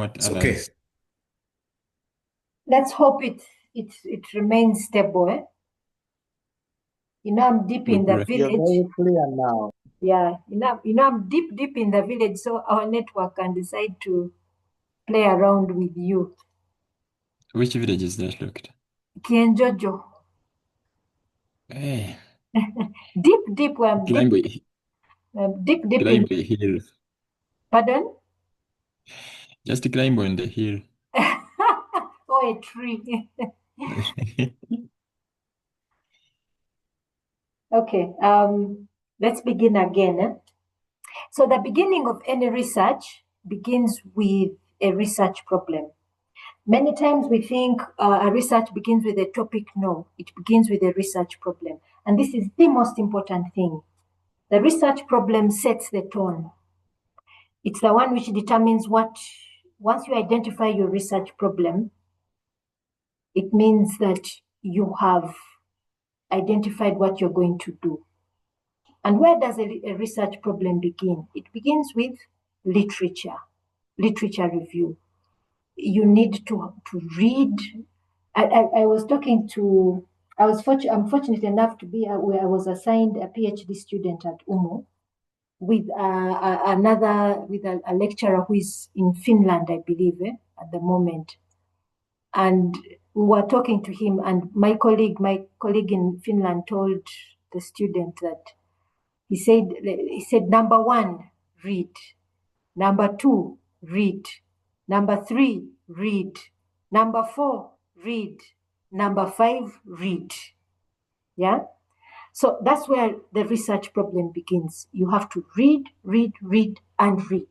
what It's okay. others? Let's hope it remains stable. I'm deep in the Great. You're village. very clear now. Yeah, I'm deep in the village, so our network can decide to play around with you. Which village is that looked? Kienjojo. Hey, Deep, climb deep climb in. the hill. Pardon? Just climb on the hill. Oh, a tree. Okay, let's begin again. So the beginning of any research begins with a research problem. Many times we think a research begins with a topic. No, it begins with a research problem. And this is the most important thing. The research problem sets the tone. It's the one which determines once you identify your research problem, it means that you have identified what you're going to do. And where does a research problem begin? It begins with literature review. You need to read. I was talking to, I'm fortunate enough to be where I was assigned a PhD student at UMO with a lecturer who is in Finland, I believe, at the moment. And we were talking to him, and my colleague in Finland told the student that he said, number 1, read. Number 2, read. Number 3, read. Number 4, read. Number 5, read. Yeah? So that's where the research problem begins. You have to read, and read.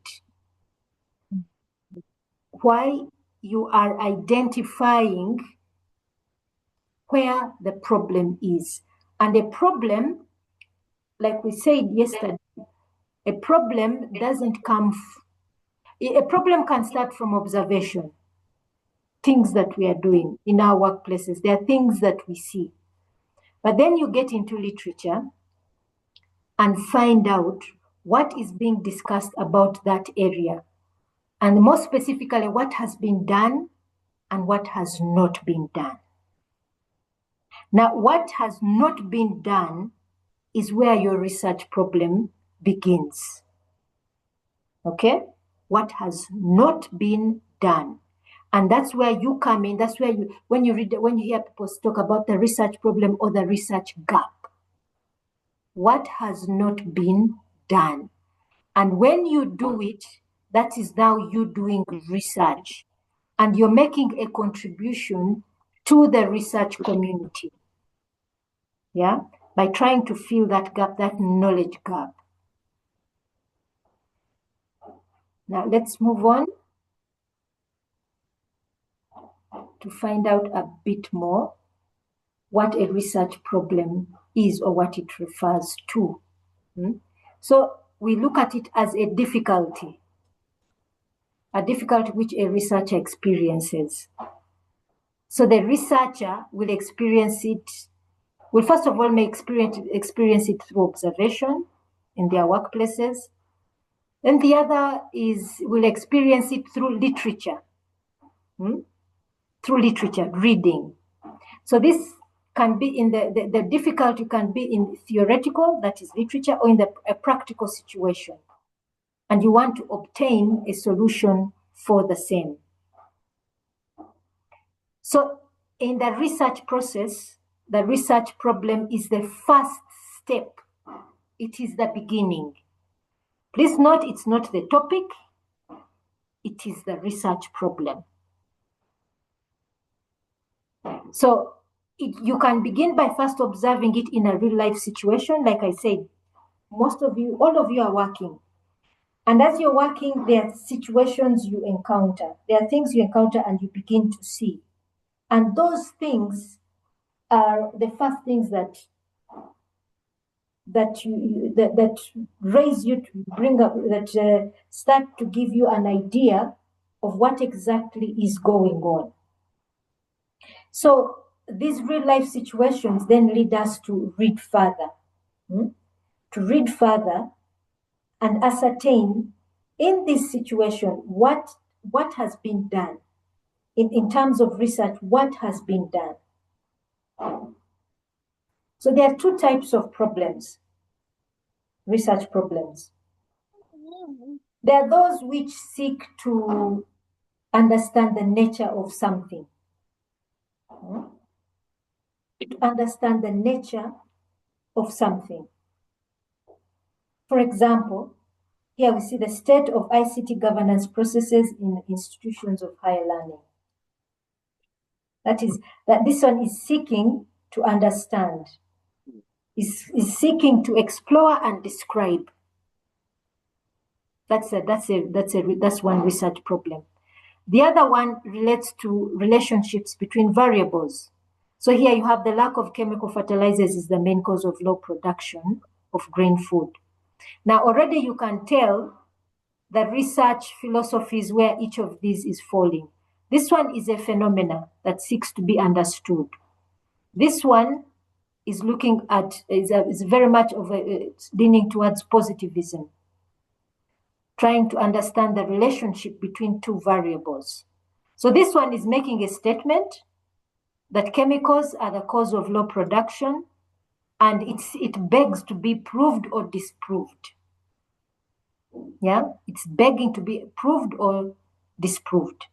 Why? You are identifying where the problem is. And a problem, like we said yesterday, a problem a problem can start from observation. Things that we are doing in our workplaces, there are things that we see. But then you get into literature and find out what is being discussed about that area. And more specifically, what has been done and what has not been done. Now, what has not been done is where your research problem begins. Okay? What has not been done. And that's where you come in. That's where when you hear people talk about the research problem or the research gap. What has not been done. And when you do it, that is now you doing research. And you're making a contribution to the research community. Yeah? By trying to fill that gap, that knowledge gap. Now let's move on to find out a bit more what a research problem is or what it refers to. So we look at it as a difficulty which a researcher experiences. So the researcher will experience it, first of all may experience it through observation in their workplaces. Then the other will experience it through literature. Through literature, reading. So this can be in the difficulty can be in theoretical, that is literature, or in a practical situation. And you want to obtain a solution for the same. So in the research process, the research problem is the first step. It is the beginning. Please note, it's not the topic, it is the research problem. So you can begin by first observing it in a real life situation. Like I said, all of you are working. And as you're working, there are situations you encounter. There are things you encounter and you begin to see. And those things are the first things that raise you to bring up, that start to give you an idea of what exactly is going on. So these real life situations then lead us to read further. To read further and ascertain in this situation what what has been done in terms of research, what has been done. So there are two types of problems, research problems. There are those which seek to understand the nature of something. To understand the nature of something. For example, here we see the state of ICT governance processes in institutions of higher learning. That is, that this one is seeking to understand, is seeking to explore and describe. That's one research problem. The other one relates to relationships between variables. So here you have the lack of chemical fertilizers is the main cause of low production of grain food. Now already you can tell the research philosophies where each of these is falling. This one is a phenomena that seeks to be understood. This one is looking at, is very much of a, leaning towards positivism, trying to understand the relationship between two variables. So this one is making a statement that chemicals are the cause of low production, and it begs to be proved or disproved. Yeah, it's begging to be proved or disproved.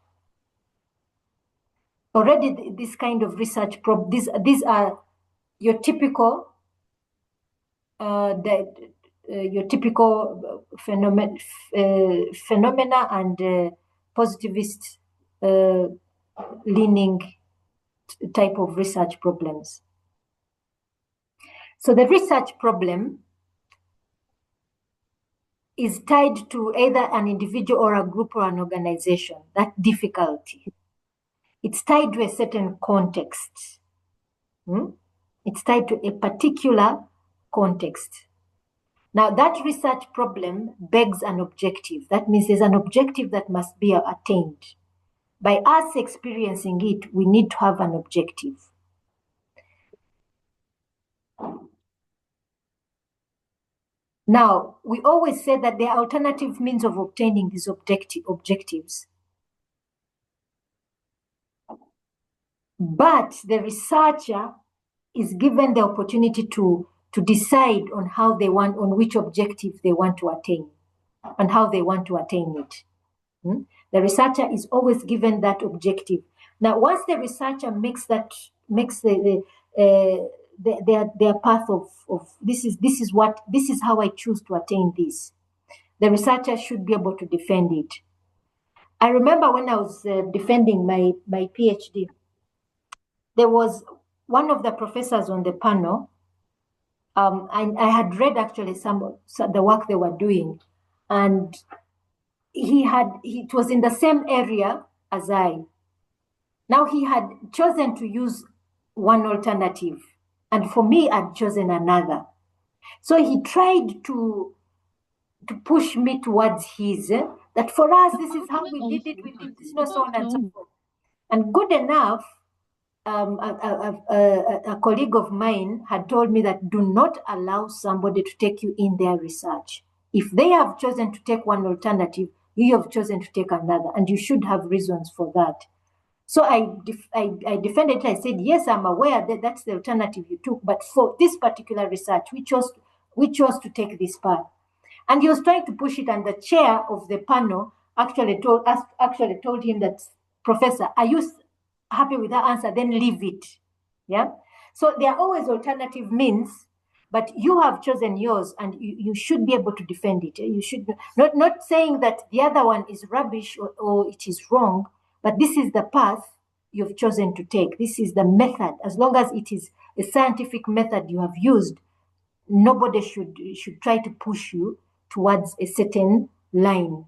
Already, this kind of research these are your typical phenomena and positivist leaning type of research problems. So the research problem is tied to either an individual or a group or an organization, that difficulty. It's tied to a certain context. It's tied to a particular context. Now, that research problem begs an objective. That means there's an objective that must be attained. By us experiencing it, we need to have an objective. Now, we always say that there are alternative means of obtaining these objectives. But the researcher is given the opportunity to decide on how they want, on which objective they want to attain and how they want to attain it. The researcher is always given that objective. Now, once the researcher makes their path of this is how I choose to attain this, the researcher should be able to defend it. I remember when I was defending my PhD, there was one of the professors on the panel. I had read actually some the work they were doing, and it was in the same area as I. Now he had chosen to use one alternative, and for me, I'd chosen another. So he tried to push me towards his, that for us, this is how we did it, this, so on and so forth. And good enough, a colleague of mine had told me that do not allow somebody to take you in their research. If they have chosen to take one alternative, you have chosen to take another, and you should have reasons for that. So I defended it. I said, yes, I'm aware that that's the alternative you took, but for this particular research, we chose to take this path. And he was trying to push it, and the chair of the panel actually told him that, Professor, are you happy with that answer? Then leave it. Yeah. So there are always alternative means, but you have chosen yours, and you should be able to defend it. You should not saying that the other one is rubbish or it is wrong, but this is the path you've chosen to take. This is the method. As long as it is a scientific method you have used, nobody should try to push you towards a certain line.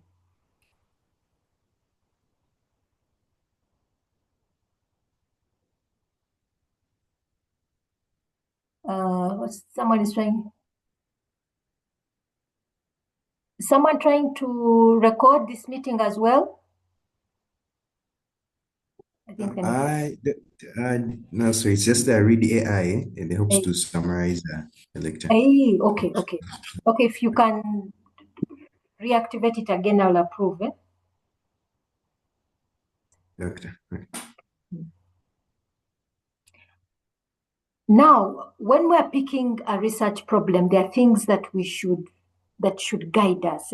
Someone trying to record this meeting as well? I think no, so it's just that I read the AI and it helps to summarize the lecture. Okay. If you can reactivate it again, I'll approve it. Doctor. Now, when we're picking a research problem, there are things that should guide us.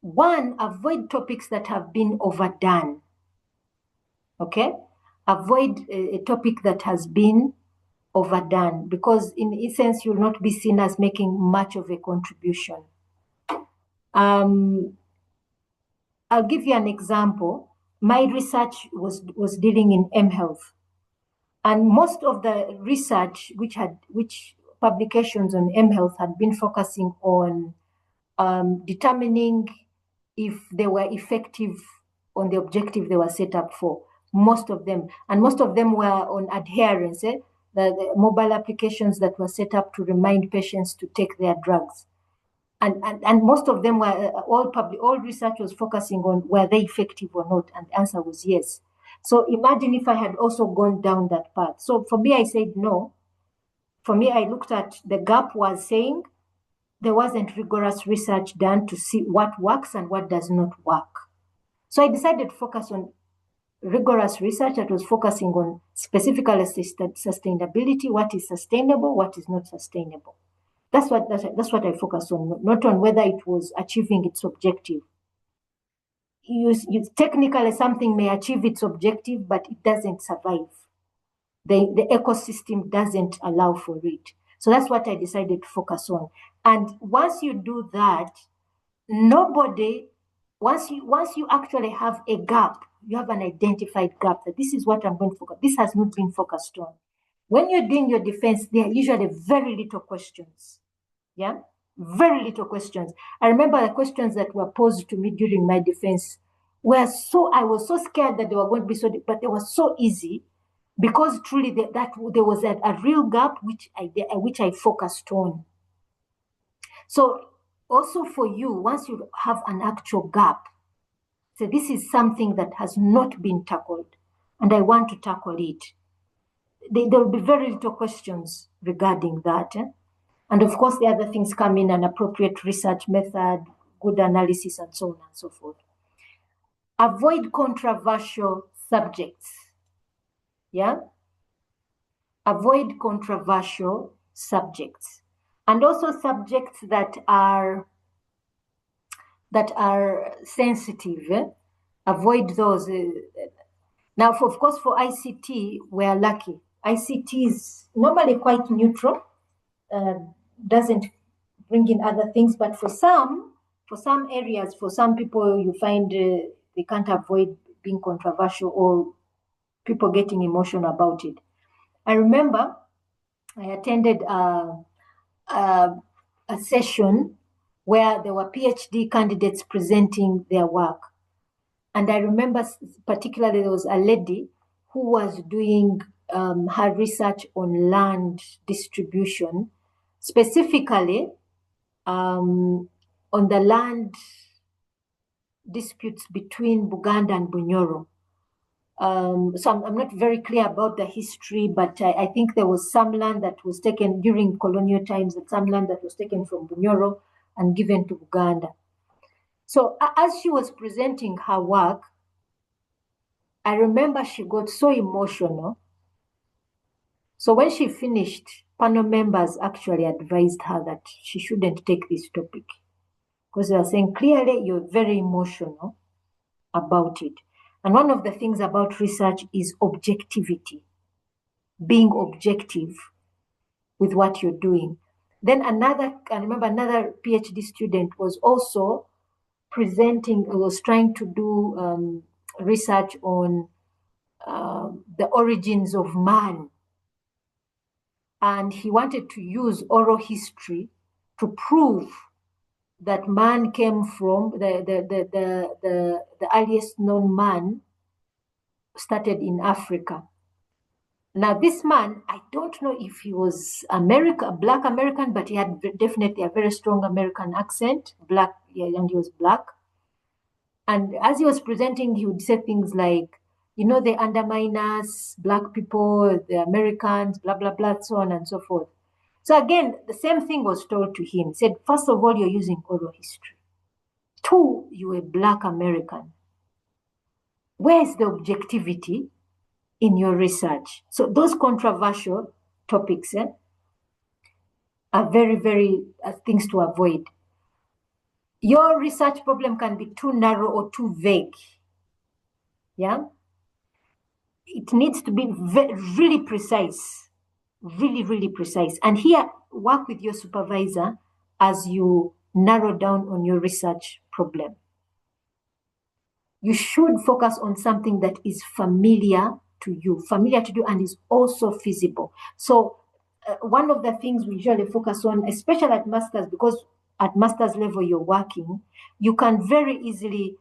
One, avoid topics that have been overdone. Okay? Avoid a topic that has been overdone, because in essence, you'll not be seen as making much of a contribution. I'll give you an example. My research was dealing in mHealth. And most of the research which publications on mHealth had been focusing on determining if they were effective on the objective they were set up for. Most of them were on adherence, the mobile applications that were set up to remind patients to take their drugs. And most of them were all research was focusing on were they effective or not, and the answer was yes. So imagine if I had also gone down that path. So for me, I said no. For me, I looked at the gap was saying there wasn't rigorous research done to see what works and what does not work. So I decided to focus on rigorous research that was focusing on specifically sustainability, what is sustainable, what is not sustainable. That's what I focused on, not on whether it was achieving its objective. Technically, something may achieve its objective, but it doesn't survive. The ecosystem doesn't allow for it. So that's what I decided to focus on. And once you do that, once you actually have a gap, you have an identified gap that this is what I'm going to focus. This has not been focused on. When you're doing your defense, there are usually very little questions. Yeah, very little questions. I remember the questions that were posed to me during my defense I was so scared that they were going to be so deep, but they were so easy because truly there was a real gap which I focused on. So also for you, once you have an actual gap, so this is something that has not been tackled, and I want to tackle it. There will be very little questions regarding that. And of course, the other things come in: an appropriate research method, good analysis, and so on and so forth. Avoid controversial subjects. Yeah? Avoid controversial subjects. And also subjects that are sensitive. Avoid those. Now, of course, for ICT, we're lucky. ICT is normally quite neutral. Doesn't bring in other things, but for some areas, for some people, you find they can't avoid being controversial or people getting emotional about it. I remember I attended a session where there were PhD candidates presenting their work. And I remember particularly there was a lady who was doing her research on land distribution, specifically on the land disputes between Buganda and Bunyoro. So I'm not very clear about the history, but I think there was some land that was taken during colonial times and some land that was taken from Bunyoro and given to Buganda. So as she was presenting her work, I remember she got so emotional. So when she finished, panel members actually advised her that she shouldn't take this topic because they are saying clearly you're very emotional about it. And one of the things about research is objectivity, being objective with what you're doing. Then I remember another PhD student was also was trying to do research on the origins of man. And he wanted to use oral history to prove that man came from the earliest known man started in Africa. Now, this man, I don't know if he was Black American, but he had definitely a very strong American accent, black, yeah, and he was black. And as he was presenting, he would say things like, they undermine us, black people, the Americans, blah, blah, blah, so on and so forth. So again, the same thing was told to him. He said, first of all, you're using oral history. Two, you're a black American. where is the objectivity in your research? So those controversial topics are very, very things to avoid. Your research problem can be too narrow or too vague. Yeah, it needs to be really precise, really, really precise. And here, work with your supervisor as you narrow down on your research problem. You should focus on something that is familiar to you, and is also feasible. So one of the things we usually focus on, especially at master's, because at master's level you're working, you can very easily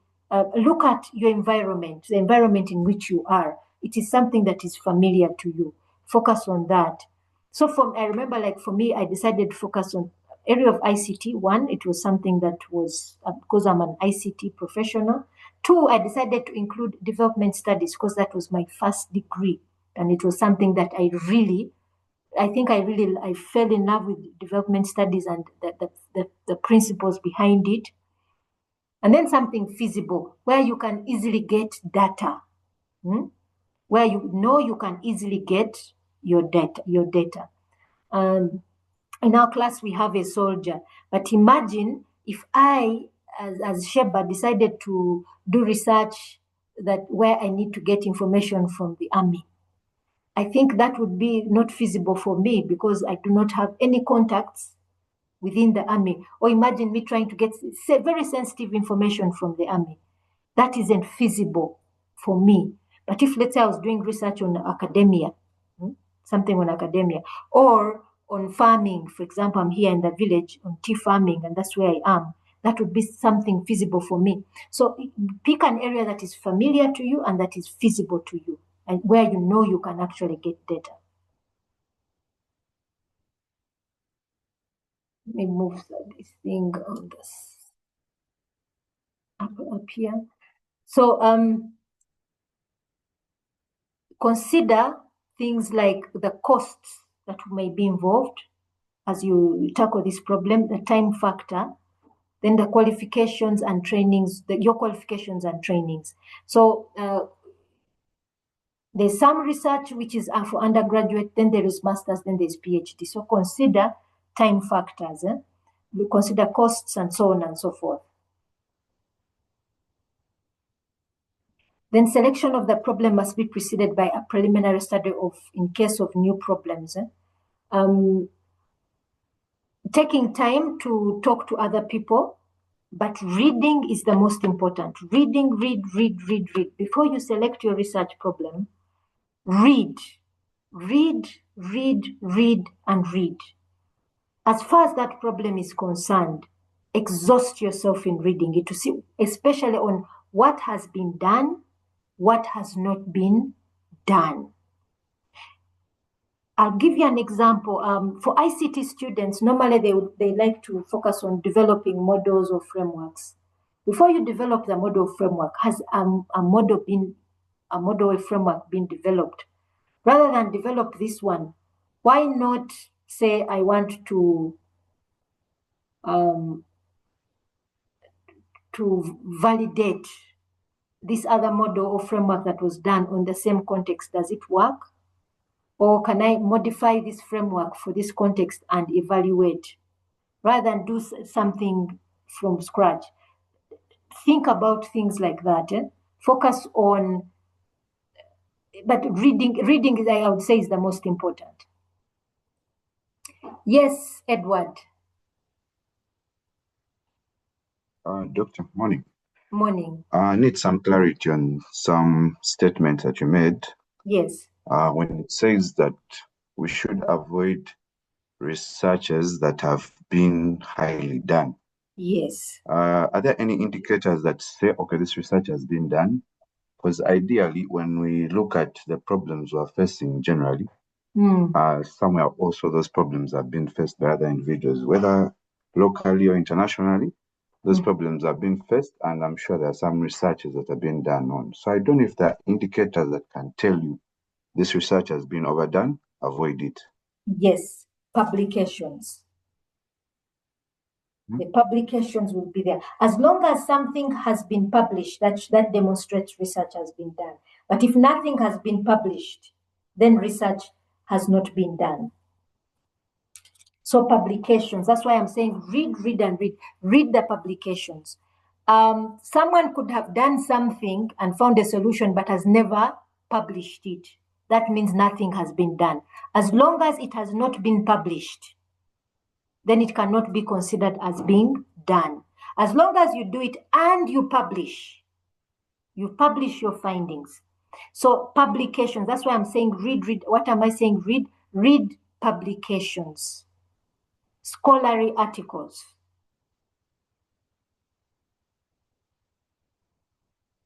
look at your environment, the environment in which you are. It is something that is familiar to you. Focus on that. So I remember, like for me, I decided to focus on area of ICT. One, it was something that was, because I'm an ICT professional. Two, I decided to include development studies because that was my first degree. And it was something that I fell in love with development studies and the principles behind it. And then something feasible, where you can easily get data, where you know you can easily get your data. In our class, we have a soldier, but imagine if I, as Sheba, decided to do research where I need to get information from the army. I think that would be not feasible for me because I do not have any contacts within the army. Or imagine me trying to get very sensitive information from the army. That isn't feasible for me. But if, let's say, I was doing research on academia, something on academia, or on farming, for example, I'm here in the village on tea farming, and that's where I am, that would be something feasible for me. So pick an area that is familiar to you and that is feasible to you, and where you know you can actually get data. Let me move this thing on this up here. So consider things like the costs that may be involved as you tackle this problem, the time factor, then the qualifications and trainings, your qualifications and trainings. So there's some research which is for undergraduate, then there is master's, then there's PhD. So consider time factors, you consider costs and so on and so forth. Then selection of the problem must be preceded by a preliminary study in case of new problems. Taking time to talk to other people, but reading is the most important. Reading, read. Before you select your research problem, read. As far as that problem is concerned, exhaust yourself in reading it to see, especially on what has been done, what has not been done. I'll give you an example. For ICT students, normally they like to focus on developing models or frameworks. Before you develop the model framework, has a model or framework been developed? Rather than develop this one, why not say I want to validate this other model or framework that was done on the same context? Does it work? Or can I modify this framework for this context and evaluate, rather than do something from scratch? Think about things like that. Focus on, but reading, I would say, is the most important. Yes, Edward. Doctor, morning. Morning. I need some clarity on some statements that you made. Yes. When it says that we should avoid researches that have been highly done. Yes. Are there any indicators that say, okay, this research has been done? Because ideally, when we look at the problems we're facing generally, somewhere also those problems have been faced by other individuals, whether locally or internationally. Those problems have been faced, and I'm sure there are some researches that have been done on. So I don't know if there are indicators that can tell you this research has been overdone, avoid it. Yes, publications. The publications will be there. As long as something has been published, that demonstrates research has been done. But if nothing has been published, then research has not been done. So publications, that's why I'm saying read, and read. Read the publications. Someone could have done something and found a solution but has never published it. That means nothing has been done. As long as it has not been published, then it cannot be considered as being done. As long as you do it and you publish your findings. So publications, that's why I'm saying read. What am I saying? Read publications, scholarly articles.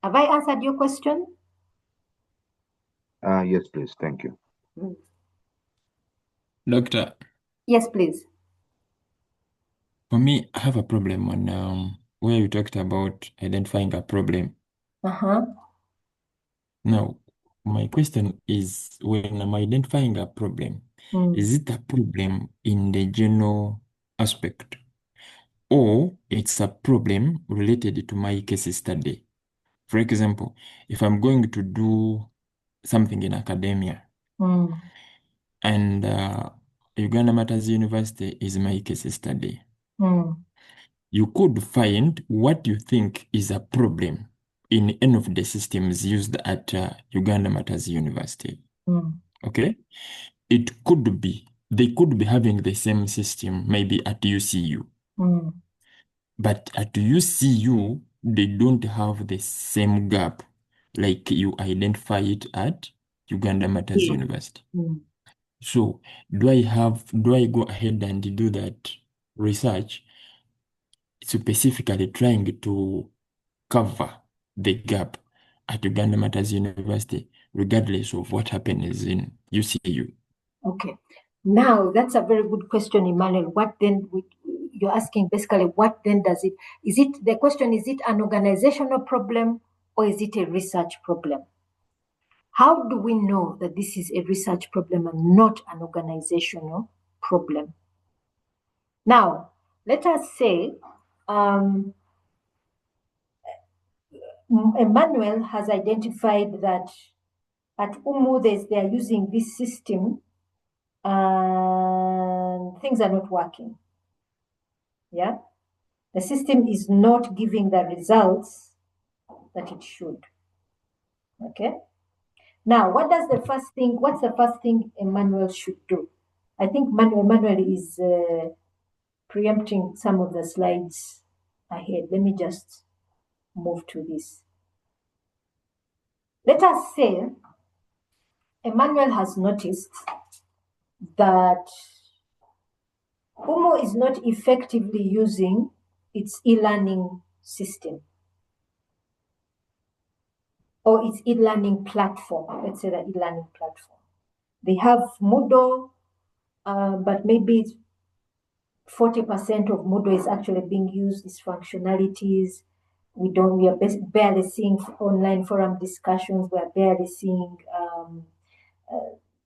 Have I answered your question? Yes, please. Thank you. Doctor, Yes, please. for me, I have a problem on where you talked about identifying a problem. Now, my question is, when I'm identifying a problem, is it a problem in the general aspect, or it's a problem related to my case study? For example, if I'm going to do something in academia, and Uganda Matters University is my case study, you could find what you think is a problem in any of the systems used at Uganda Matters University. Okay? It could be, they could be having the same system maybe at UCU. But at UCU, they don't have the same gap like you identify it at Uganda Matters University. So do I go ahead and do that research specifically trying to cover the gap at Uganda Matters University, regardless of what happens in UCU? Okay. Now, that's a very good question, Emmanuel. What then, you're asking basically, what then does it, the question, is it an organizational problem or is it a research problem? How do we know that this is a research problem and not an organizational problem? Now, let us say Emmanuel has identified that at UMU they are using this system and things are not working. Yeah, the system is not giving the results that it should. Okay. Now, what's the first thing Emmanuel should do? I think Emmanuel is preempting some of the slides ahead. Let me just move to this. Let us say Emmanuel has noticed that UMU is not effectively using its e-learning system or its e-learning platform. Let's say the e-learning platform. They have Moodle, but maybe 40% of Moodle is actually being used, its functionalities. We are barely seeing online forum discussions. We are barely seeing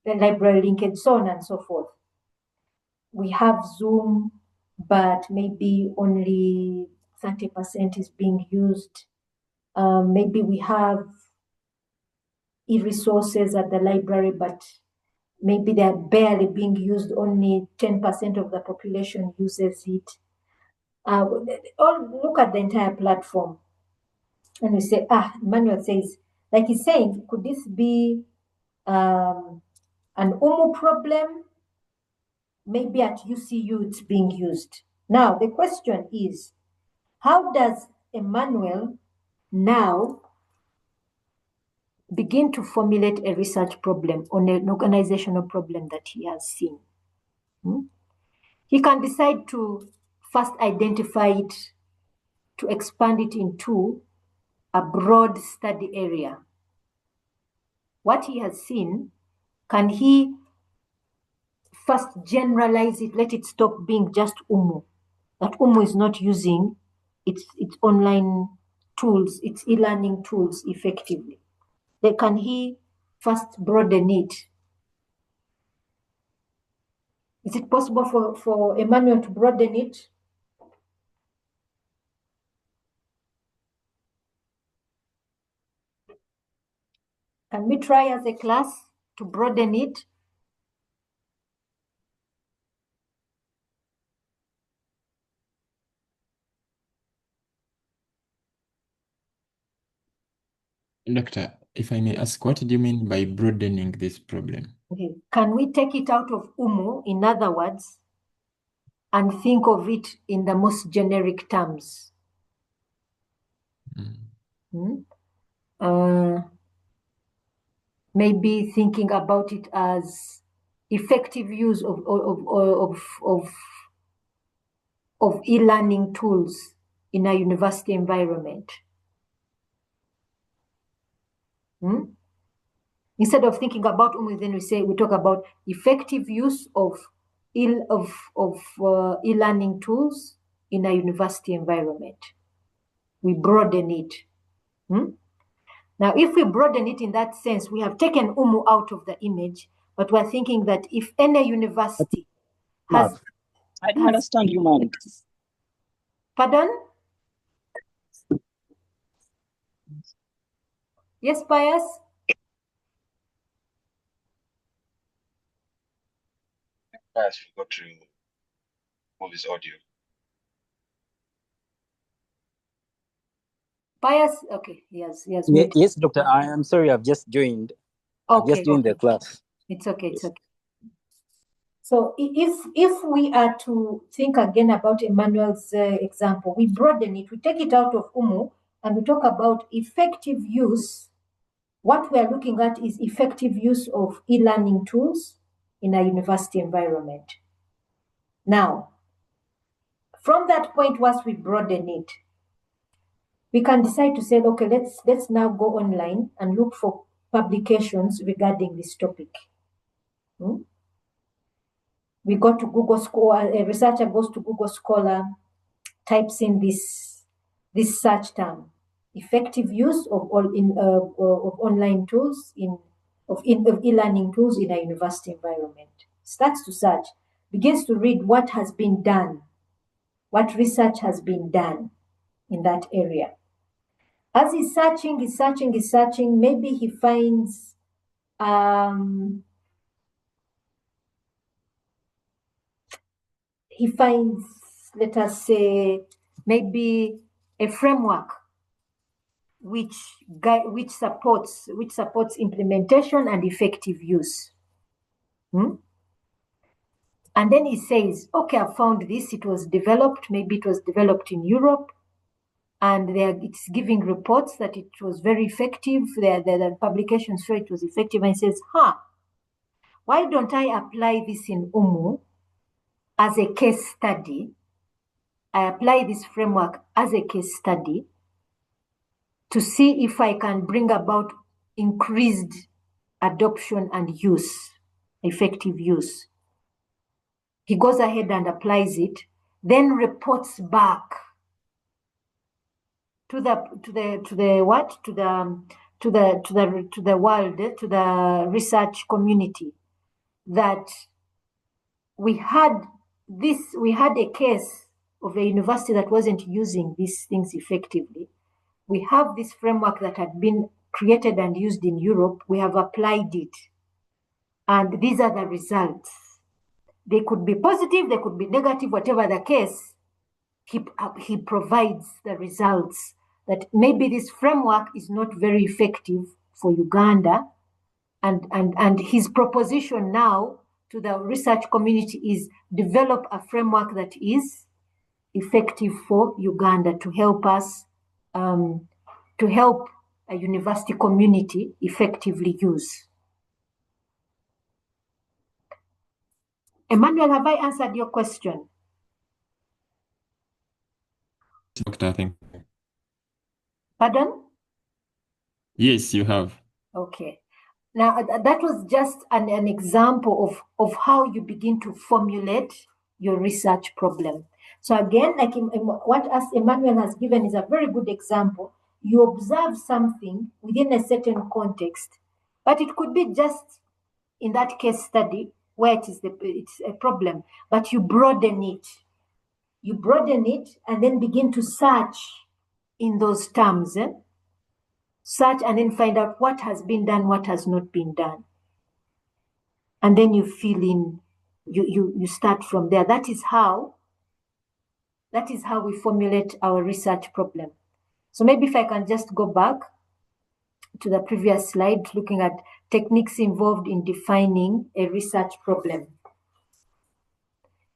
the library linkage, so on and so forth. We have Zoom, but maybe only 30% is being used. Maybe we have e-resources at the library, but maybe they're barely being used. Only 10% of the population uses it. Or look at the entire platform. And we say, Manuel says, like he's saying, could this be an UMU problem? Maybe at UCU it's being used. Now, the question is, how does Emmanuel now begin to formulate a research problem on an organizational problem that he has seen? He can decide to first identify it, to expand it into a broad study area. What he has seen, can he first generalize it, let it stop being just UMU, that UMU is not using its online tools, its e-learning tools effectively? Then can he first broaden it? Is it possible for Emmanuel to broaden it? Can we try as a class to broaden it? Doctor, if I may ask, what do you mean by broadening this problem? Okay. Can we take it out of UMU, in other words, and think of it in the most generic terms? Maybe thinking about it as effective use of e-learning tools in a university environment. Instead of thinking about UMU, then we talk about effective use of e-learning tools in a university environment. We broaden it. Now, if we broaden it in that sense, we have taken UMU out of the image, but we're thinking that if any university has... I understand you, man. Pardon? Yes, Pius? Pius forgot to move his audio. Pius, okay, yes. Yes, doctor, I am sorry, I've just joined. Okay, I've just joined the class. It's okay, it's okay. So if we are to think again about Emmanuel's example, we broaden it, we take it out of UMU, and we talk about effective use. What we are looking at is effective use of e-learning tools in a university environment. Now, from that point, once we broaden it, we can decide to say, okay, let's now go online and look for publications regarding this topic. We go to Google Scholar, a researcher goes to Google Scholar, types in this search term, effective use of online tools of e-learning tools in a university environment. Starts to search, begins to read what has been done, what research has been done in that area. As he's searching, maybe he finds let us say, maybe a framework which supports implementation and effective use. And then he says, okay, I found this, it was developed in Europe, and it's giving reports that it was very effective. The publications show it was effective, and he says, why don't I apply this in UMU as a case study? I apply this framework as a case study to see if I can bring about increased adoption and use, effective use. He goes ahead and applies it, then reports back to the world, to the research community, that we had a case of a university that wasn't using these things effectively. We have this framework that had been created and used in Europe. We have applied it, and these are the results. They could be positive, they could be negative, whatever the case. He provides the results that maybe this framework is not very effective for Uganda, and his proposition now to the research community is develop a framework that is effective for Uganda to help us, to help a university community effectively use. Emmanuel, have I answered your question? Doctor, I think. Pardon? Yes, you have. Okay. Now, that was just an example of how you begin to formulate your research problem. So again, like what Emmanuel has given is a very good example. You observe something within a certain context, but it could be just in that case study where it's a problem, but you broaden it. You broaden it and then begin to search in those terms. search and then find out what has been done, what has not been done. And then you fill in, you start from there. That is how we formulate our research problem. So maybe if I can just go back to the previous slide, looking at techniques involved in defining a research problem.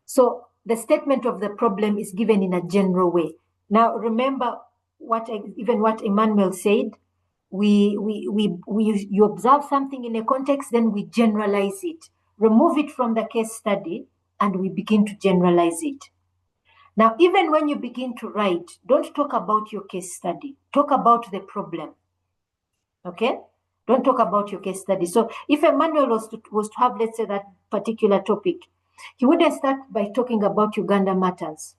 So the statement of the problem is given in a general way. Now, remember what Emmanuel said. You observe something in a context, then we generalize it, remove it from the case study, and we begin to generalize it. Now, even when you begin to write, don't talk about your case study. Talk about the problem. Okay? Don't talk about your case study. So if Emmanuel was to have, let's say, that particular topic, he wouldn't start by talking about Uganda matters.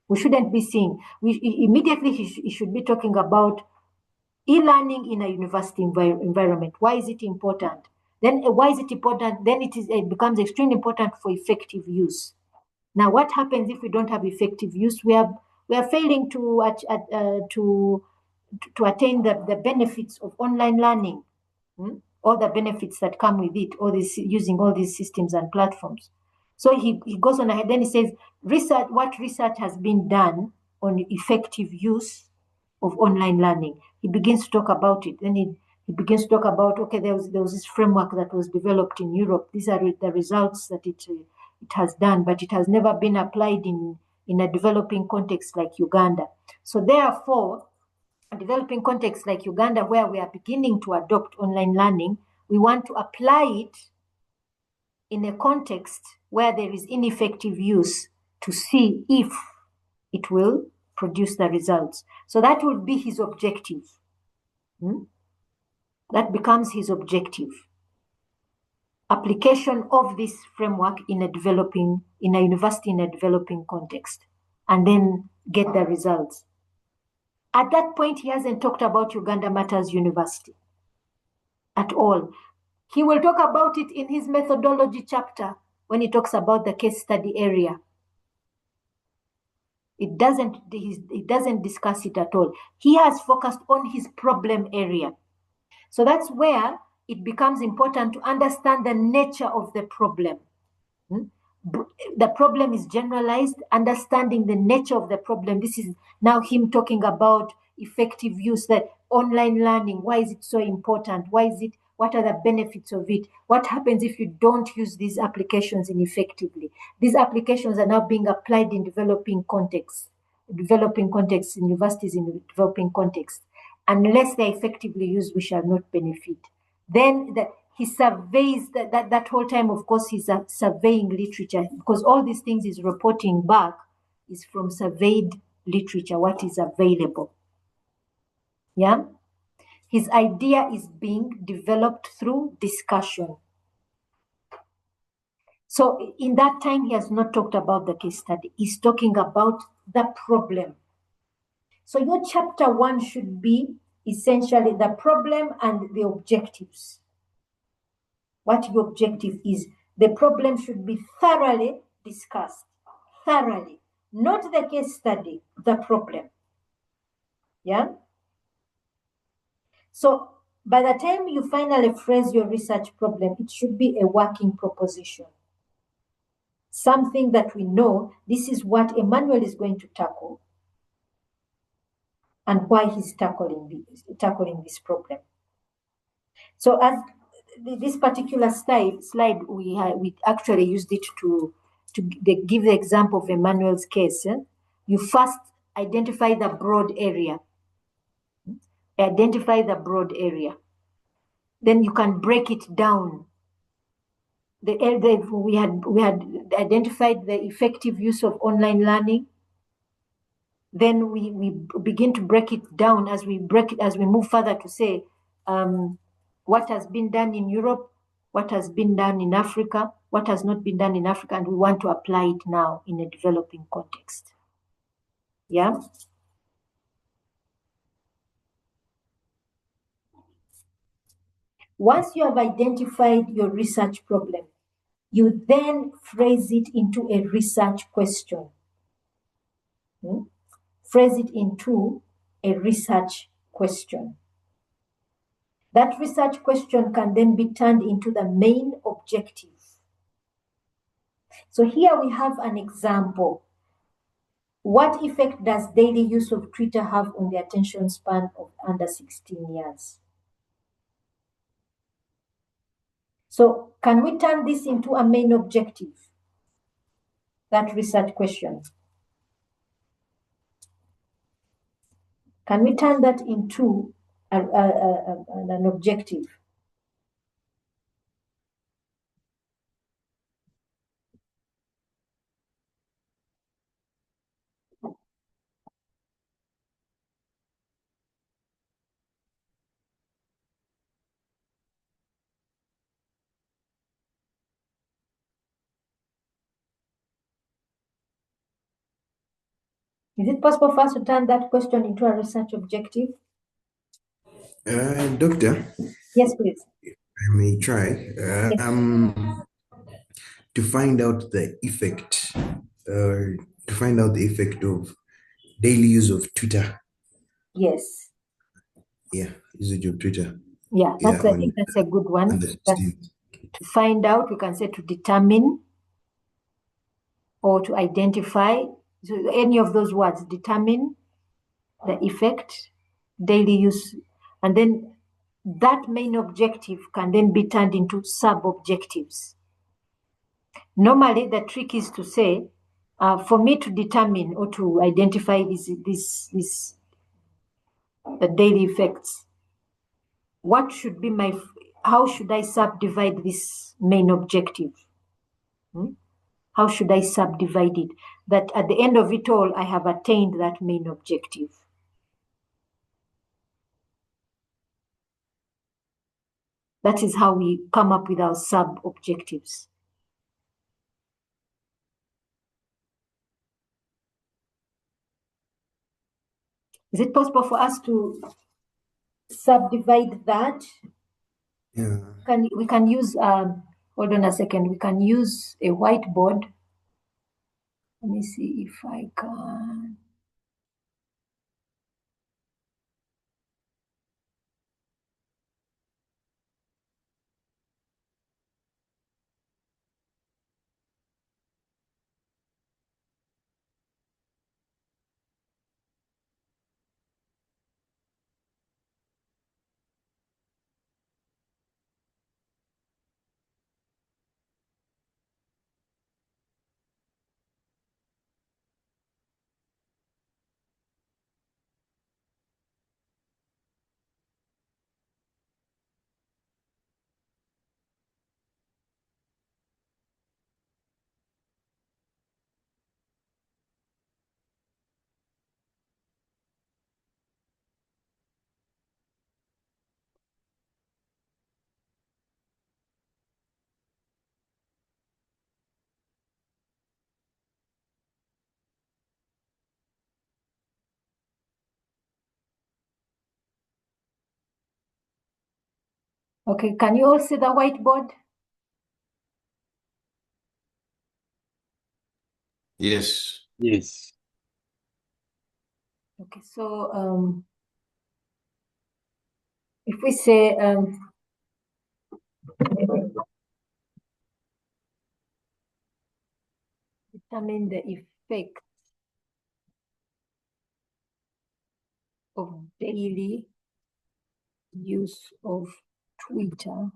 We shouldn't be saying. Immediately he should be talking about e-learning in a university environment. Why is it important? Then why is it important? Then it becomes extremely important for effective use. Now, what happens if we don't have effective use? We are failing to attain the benefits of online learning, all the benefits that come with it, using all these systems and platforms. So he goes on ahead, then he says, what research has been done on effective use of online learning. He begins to talk about it. Then he begins to talk about, okay, there was this framework that was developed in Europe. These are the results that it has done, but it has never been applied in a developing context like Uganda. So therefore, a developing context like Uganda, where we are beginning to adopt online learning, we want to apply it in a context where there is ineffective use to see if it will produce the results. So that would be his objective. That becomes his objective. Application of this framework in a university in a developing context, and then get the results. At that point, he hasn't talked about Uganda Matters University at all. He will talk about it in his methodology chapter when he talks about the case study area. He doesn't discuss it at all. He has focused on his problem area. So that's where it becomes important to understand the nature of the problem. The problem is generalized, understanding the nature of the problem. This is now him talking about effective use, that online learning. Why is it so important? What are the benefits of it? What happens if you don't use these applications effectively? These applications are now being applied in developing contexts, universities in developing contexts. Unless they're effectively used, we shall not benefit. Then he surveys that whole time, of course, he's surveying literature, because all these things he's reporting back is from surveyed literature, what is available. Yeah? His idea is being developed through discussion. So in that time, he has not talked about the case study. He's talking about the problem. So your chapter 1 should be essentially the problem and the objectives. What your objective is. The problem should be thoroughly discussed. Thoroughly. Not the case study, the problem. Yeah? So by the time you finally phrase your research problem, it should be a working proposition. Something that we know, this is what Emmanuel is going to tackle and why he's tackling this problem. So as this particular slide we actually used it to give the example of Emmanuel's case. You first identify the broad area. Then you can break it down. We had identified the effective use of online learning. Then we begin to break it down as we move further to say what has been done in Europe, what has been done in Africa, what has not been done in Africa, and we want to apply it now in a developing context. Yeah? Once you have identified your research problem, you then phrase it into a research question. Phrase it into a research question. That research question can then be turned into the main objective. So here we have an example. What effect does daily use of Twitter have on the attention span of under 16 years? So can we turn this into a main objective? That research question. Can we turn that into an objective? Is it possible for us to turn that question into a research objective? Doctor, Yes, please. I may try. Yes. To find out the effect, of daily use of Twitter. Yes. Yeah, usage of Twitter. Yeah, that's, I think that's a good one. To find out, we can say to determine or to identify. So any of those words, determine the effect, daily use, and then that main objective can then be turned into sub-objectives. Normally, the trick is to say, for me to determine or to identify the daily effects, what should be how should I subdivide this main objective? How should I subdivide it? That at the end of it all, I have attained that main objective. That is how we come up with our sub-objectives. Is it possible for us to subdivide that? Yeah. We can use, hold on a second, we can use a whiteboard. Let me see if I can. Okay, can you all see the whiteboard? Yes. Yes. Okay, so if we say determine the effect of daily use of Twitter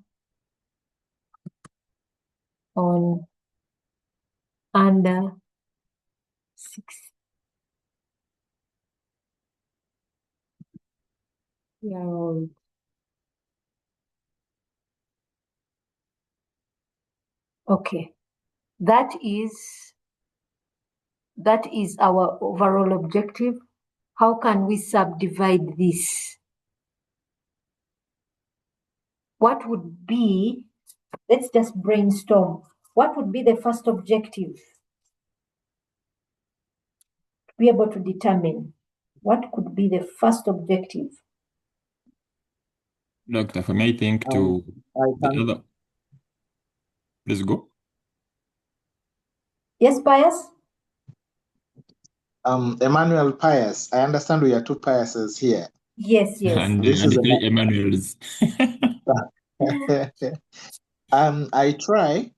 on under 6-year-old. Okay, that is our overall objective. How can we subdivide this? What would be, let's just brainstorm. What would be the first objective? To be able to determine what could be the first objective. Doctor, if I may think to the other. Let's go. Yes, Pius? Emmanuel Pius, I understand we are two Piuses here. Yes, yes. and This is three Emmanuels. I try.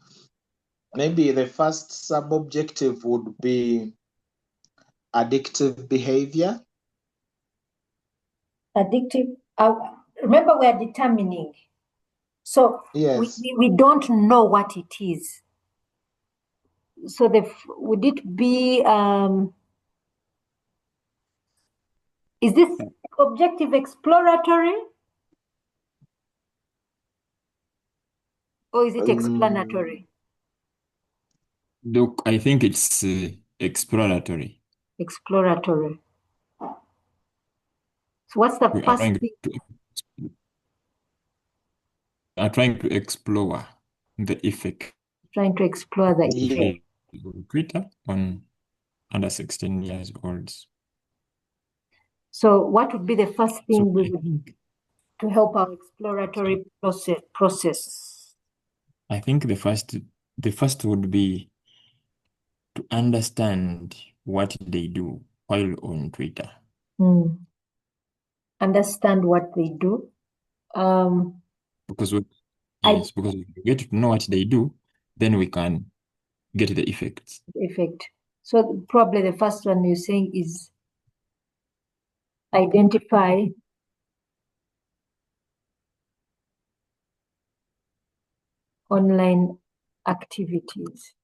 Maybe the first sub-objective would be addictive behavior. Addictive. Remember, we are determining. So Yes. we don't know what it is. So would it be, is this objective exploratory? Or is it explanatory? Look, I think it's exploratory. Exploratory. So what's the We are first trying thing? trying to explore the effect Trying to explore the Yeah. effect. of Twitter on under 16 years olds. So what would be the first So thing we I would think, to help our exploratory process? I think the first would be to understand what they do while on Twitter. Understand what they do. Because because if we get to know what they do, then we can get the effects. Effect. So probably the first one you're saying is identify online activities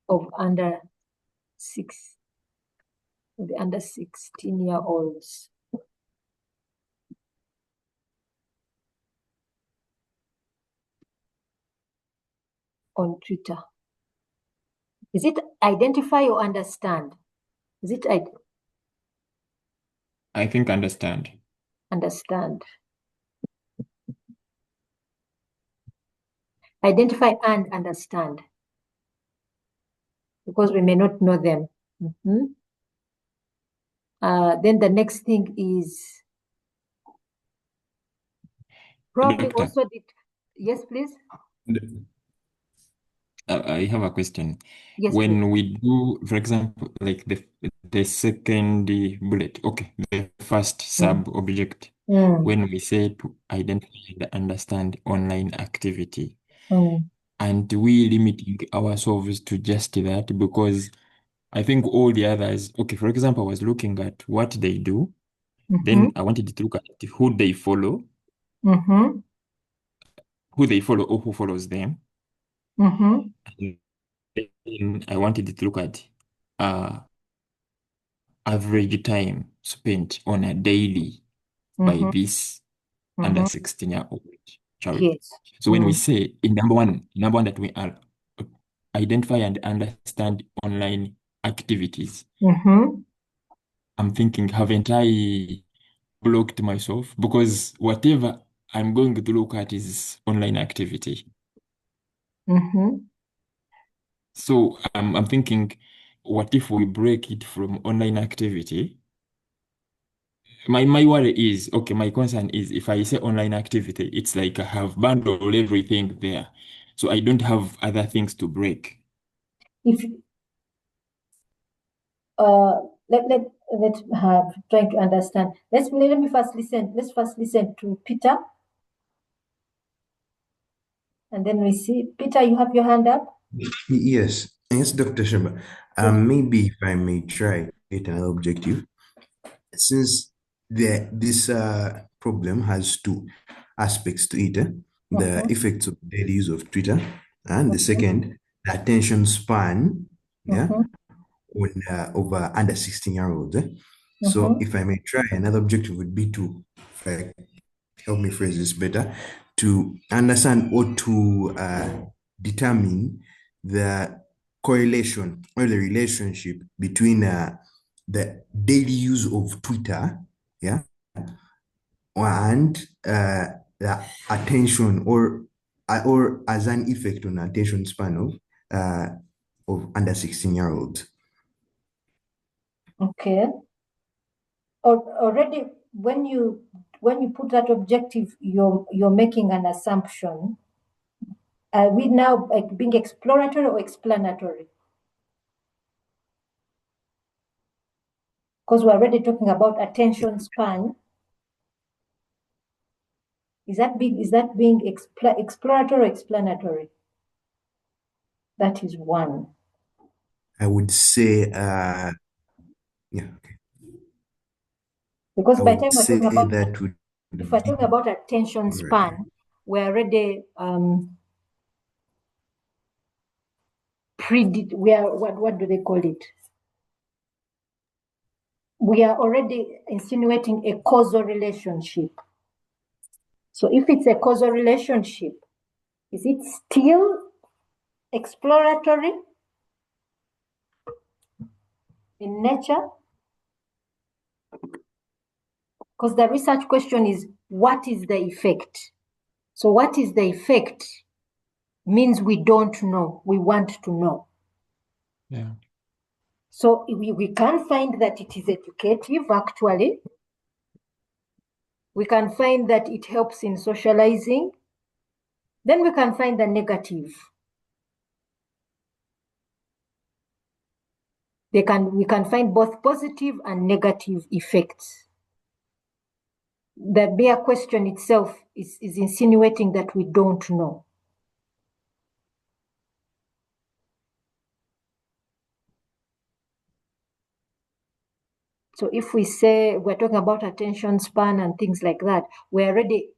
of under 16-year-olds. On Twitter. Is it identify or understand? Is it I think understand. Understand. Identify and understand. Because we may not know them. Then the next thing is probably Doctor, also yes, please. I have a question. Yes, When please. we do, for example, like the second bullet, okay, the first sub-object, when we say to identify and understand online activity, and we limiting ourselves to just that because I think all the others, okay, for example, I was looking at what they do, then I wanted to look at who they follow, who they follow or who follows them. And then I wanted to look at average time spent on a daily by this under 16-year-old child. Yes. So when we say in number one that we are identify and understand online activities, I'm thinking, haven't I blocked myself? Because whatever I'm going to look at is online activity. So I'm thinking, what if we break it from online activity? My worry is, okay, my concern is if I say online activity, it's like I have bundled everything there. So I don't have other things to break. If let's have trying to understand. Let me first listen. Let's first listen to Peter. And then we see Peter, you have your hand up. Yes, Dr. Shaba. Maybe if I may try get another objective, since this problem has two aspects to it, the effects of daily use of Twitter, and the second, the attention span, on over under 16-year-olds. So if I may try, another objective would be to, if I help me phrase this better, to understand or to determine the correlation or the relationship between the daily use of Twitter, yeah, and the attention or as an effect on attention span of under 16-year-olds. Okay. Already, when you put that objective, you're making an assumption. Are we now being exploratory or explanatory? Because we're already talking about attention span. Is that being exploratory or explanatory? That is one. I would say, yeah, okay. Because I by the would time we're say talking about, that would if we're be talking about attention right. span, we're already we are, what do they call it? We are already insinuating a causal relationship. So if it's a causal relationship, is it still exploratory in nature? Because the research question is, what is the effect? So what is the effect means we don't know, we want to know. Yeah. So we can find that it is educative, actually. We can find that it helps in socializing. Then we can find the negative. We can find both positive and negative effects. The bare question itself is insinuating that we don't know. So if we say we're talking about attention span and things like that, we're already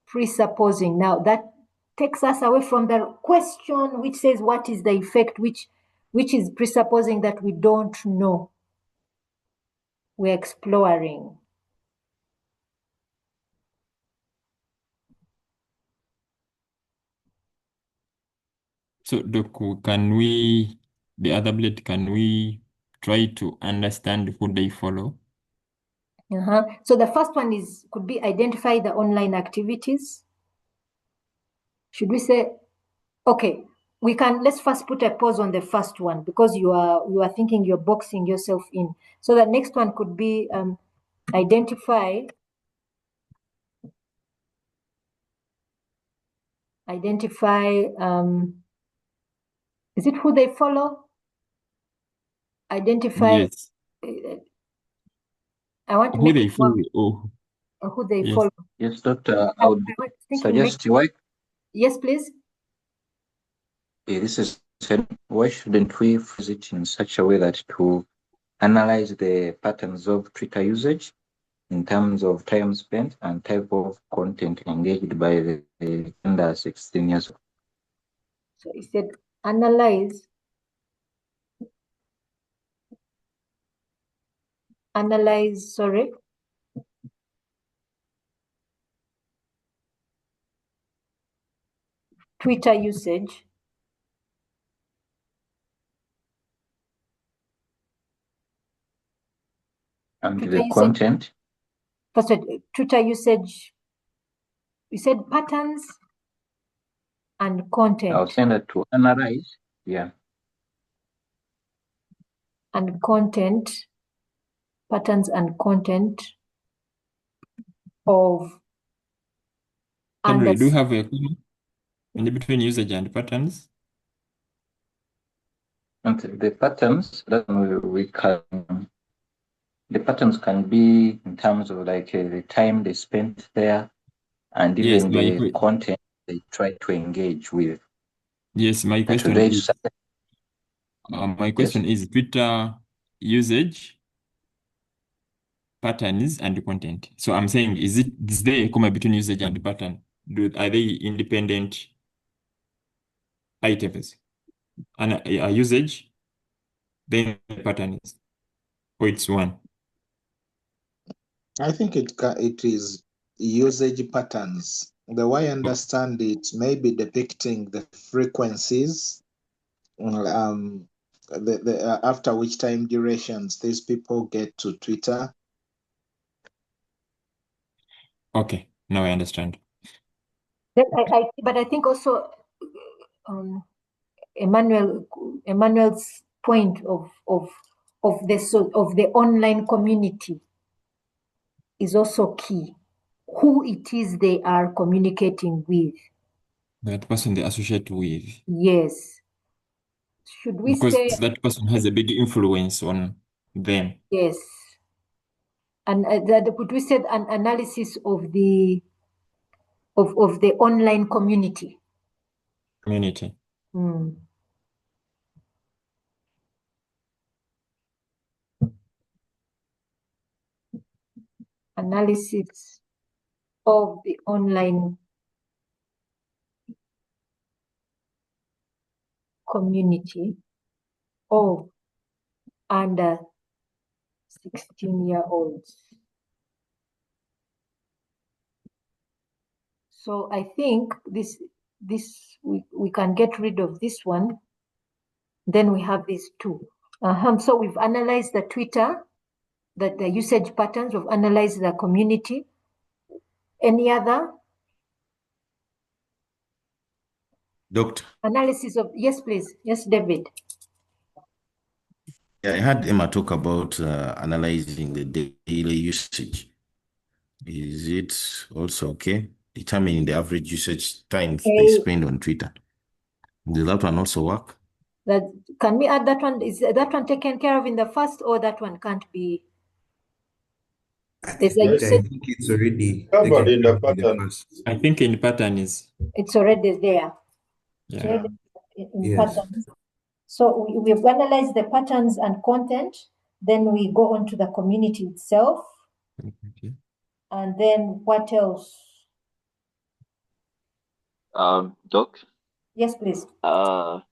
presupposing. Now that takes us away from the question which says what is the effect, which is presupposing that we don't know. We're exploring. So, Doku, the other blade, can we try to understand who they follow? So the first one could be identify the online activities. Should we say, okay, let's first put a pause on the first one because you are thinking you're boxing yourself in. So the next one could be identify is it who they follow? Identify. Yes. I want to Who make they it more follow? Oh, who they yes. follow. Yes, Doctor, I would suggest why. Yes, please. This is why shouldn't we phrase it in such a way that to analyze the patterns of Twitter usage in terms of time spent and type of content engaged by the under 16 years old. So it said analyze sorry. Twitter usage. And Twitter the usage, content. first, Twitter usage, you said patterns and content. I was saying that to analyze, yeah. And content, patterns and content of. Henry, do you have a comment in between usage and patterns? And the patterns that the patterns can be in terms of like the time they spent there and Yes, even the content they try to engage with. Yes, my question is Twitter usage, patterns, and content. So I'm saying, is there a comma between usage and pattern? Are they independent items? And a usage, then the pattern is, or it's one? I think it is usage patterns. The way I understand it may be depicting the frequencies, after which time durations these people get to Twitter. Okay, now I understand. But I think also Emmanuel's point of the online community is also key. Who it is they are communicating with. That person they associate with. Yes. Should we because say that person has a big influence on them. Yes. And could we say an analysis of the online community? Community. Analysis of the online community of under 16-year-olds. So I think this we can get rid of this one. Then we have these two. So we've analyzed the Twitter, the usage patterns. We've analyzed the community. Any other Doctor. analysis of? Yes, please. Yes, David. Yeah, I heard Emma talk about analyzing the daily usage. Is it also okay? Determining the average usage time they spend on Twitter. Does that one also work? Can we add that one? Is that one taken care of in the first, or that one can't be? I think it's already covered in the taken care of pattern. I think in pattern it's already there. Yeah. Already in Yes. patterns. So we've analyzed the patterns and content. Then we go on to the community itself. Okay. And then what else? Doc, Yes, please. I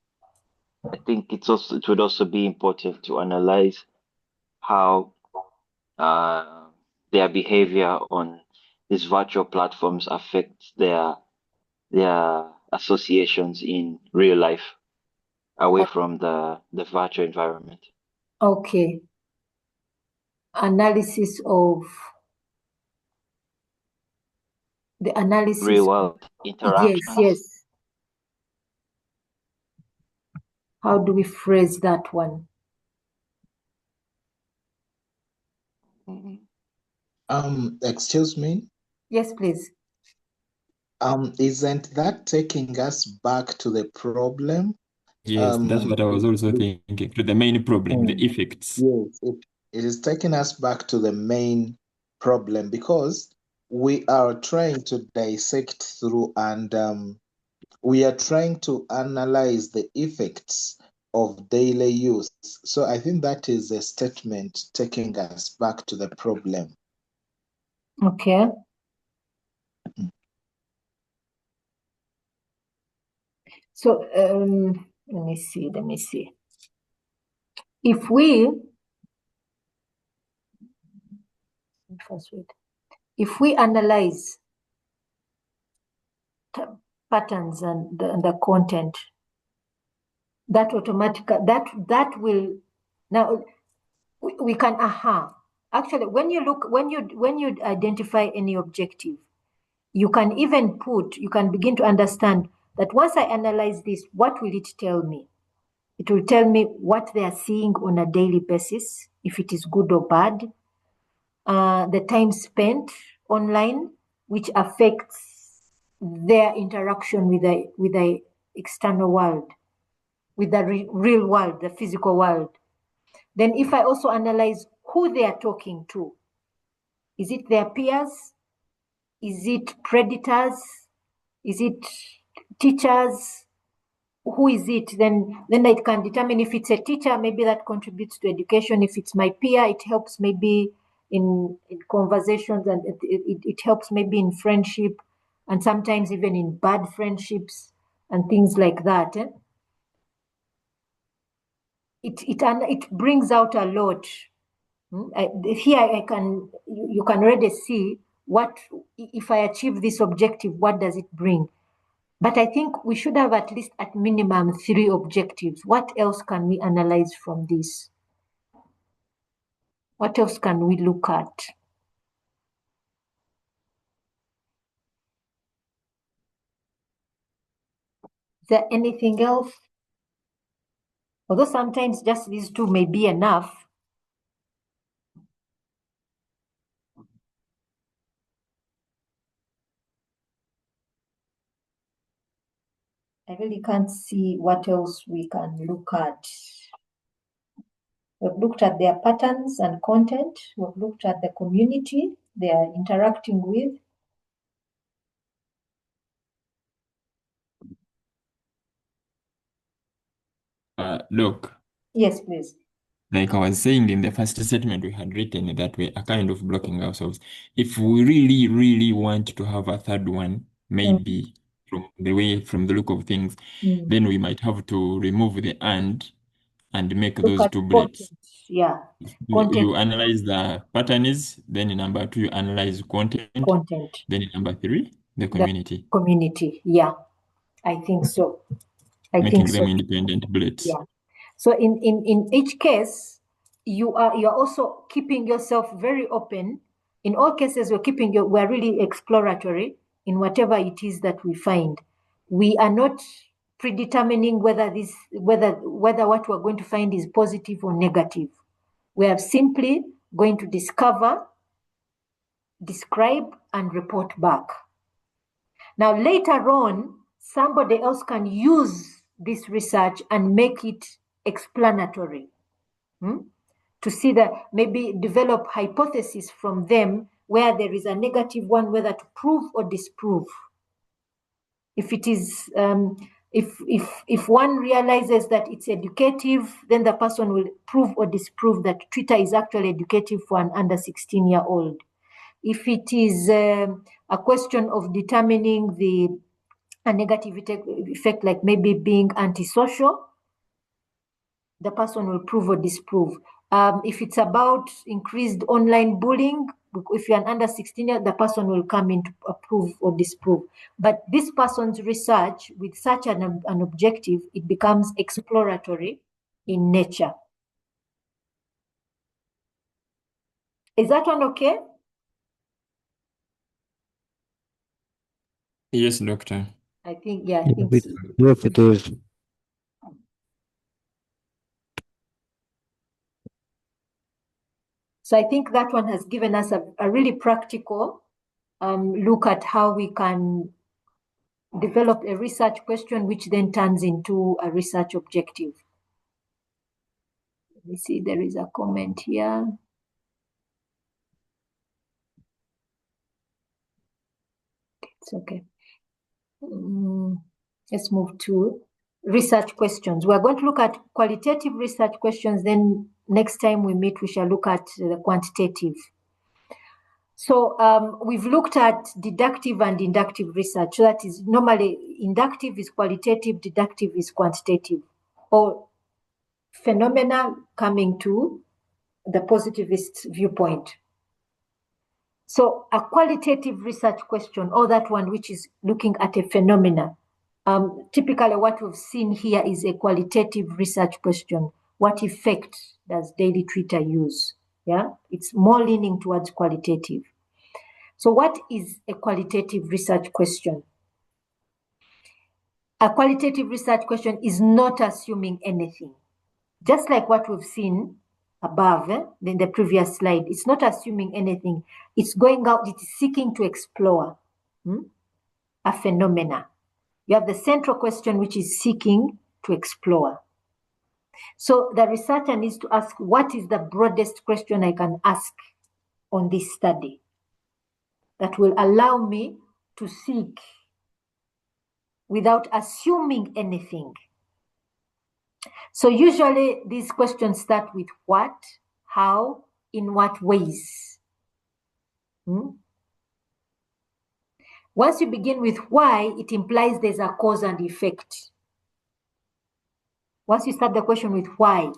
think it would also be important to analyze how their behavior on these virtual platforms affects their associations in real life, away from the virtual environment. Okay. Analysis of the analysis. Real world interactions. Yes. How do we phrase that one? Excuse me. Yes, please. Isn't that taking us back to the problem? Yes, that's what I was also thinking. To the main problem, the effects. Yes, it is taking us back to the main problem, because we are trying to dissect through and we are trying to analyze the effects of daily use. So I think that is a statement taking us back to the problem. Okay. So let me see. If we analyze patterns and the content, that automatically that will now we can actually when you identify any objective, you can begin to understand that once I analyze this, what will it tell me? It will tell me what they are seeing on a daily basis, if it is good or bad, the time spent online, which affects their interaction with the external world, with the real world, the physical world. Then if I also analyze who they are talking to, is it their peers? Is it predators? Is it teachers? Who is it? Then I can determine if it's a teacher, maybe that contributes to education. If it's my peer, it helps maybe in conversations, and it helps maybe in friendship, and sometimes even in bad friendships and things like that. It brings out a lot. Here you can already see what, if I achieve this objective, what does it bring? But I think we should have at least at minimum 3 objectives. What else can we analyze from this? What else can we look at? Is there anything else? Although sometimes just these 2 may be enough. I really can't see what else we can look at. We've looked at their patterns and content. We've looked at the community they are interacting with. Look, Yes, please. like I was saying in the first statement we had written that we are kind of blocking ourselves. If we really, really want to have a third one, maybe from the look of things, then we might have to remove the and make Look those at two content. bullets. Yeah. You Content. analyze the patterns, then in number 2 you analyze content, then in number 3 the community. The community. Yeah. I think so. Making them independent bullets. Yeah. So in each case, you're also keeping yourself very open. In all cases, we're really exploratory in whatever it is that we find. We are not predetermining whether what we're going to find is positive or negative. We are simply going to discover, describe, and report back. Now, later on, somebody else can use this research and make it explanatory. To see that, maybe develop hypotheses from them where there is a negative one, whether to prove or disprove. If it is, if one realizes that it's educative, then the person will prove or disprove that Twitter is actually educative for an under 16-year-old. If it is a question of determining a negative effect, like maybe being antisocial, the person will prove or disprove. If it's about increased online bullying, if you're an under 16, the person will come in to approve or disprove. But this person's research, with such an objective, it becomes exploratory in nature. Is that one okay? Yes, doctor. I think, yeah, I think so. Yes, it is. So I think that one has given us a really practical look at how we can develop a research question, which then turns into a research objective. Let me see, there is a comment here. It's okay. Let's move to research questions. We're going to look at qualitative research questions. Then next time we meet, we shall look at the quantitative. So we've looked at deductive and inductive research. So that is normally inductive is qualitative, deductive is quantitative, or phenomena coming to the positivist viewpoint. So a qualitative research question, or that one which is looking at a phenomena. Typically what we've seen here is a qualitative research question. What effect does daily Twitter use? Yeah, it's more leaning towards qualitative. So what is a qualitative research question? A qualitative research question is not assuming anything. Just like what we've seen above in the previous slide, it's not assuming anything. It's going out, it is seeking to explore a phenomena. You have the central question, which is seeking to explore. So the researcher needs to ask, what is the broadest question I can ask on this study that will allow me to seek without assuming anything? So usually these questions start with what, how, in what ways. Once you begin with why, it implies there's a cause and effect. Once you start the question with why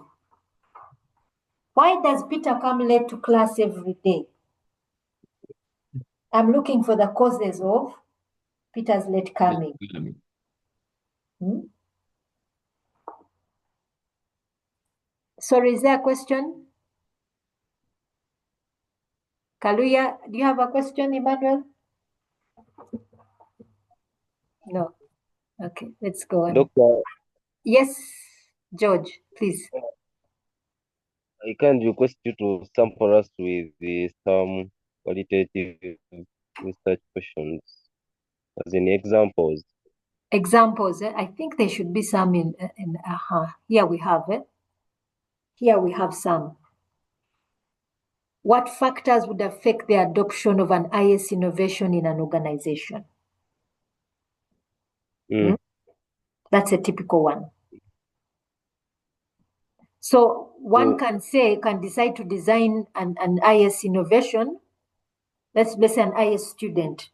does Peter come late to class every day? I'm looking for the causes of Peter's late coming. Sorry, is there a question? Kaluya, do you have a question, Emmanuel? No. Okay, let's go on. Doctor, Yes, George, please. I can request you to sample us with some qualitative research questions, as in examples. Examples, I think there should be some in here we have it. Here we have some. What factors would affect the adoption of an IS innovation in an organization? That's a typical one. So one can decide to design an IS innovation. Let's say an IS student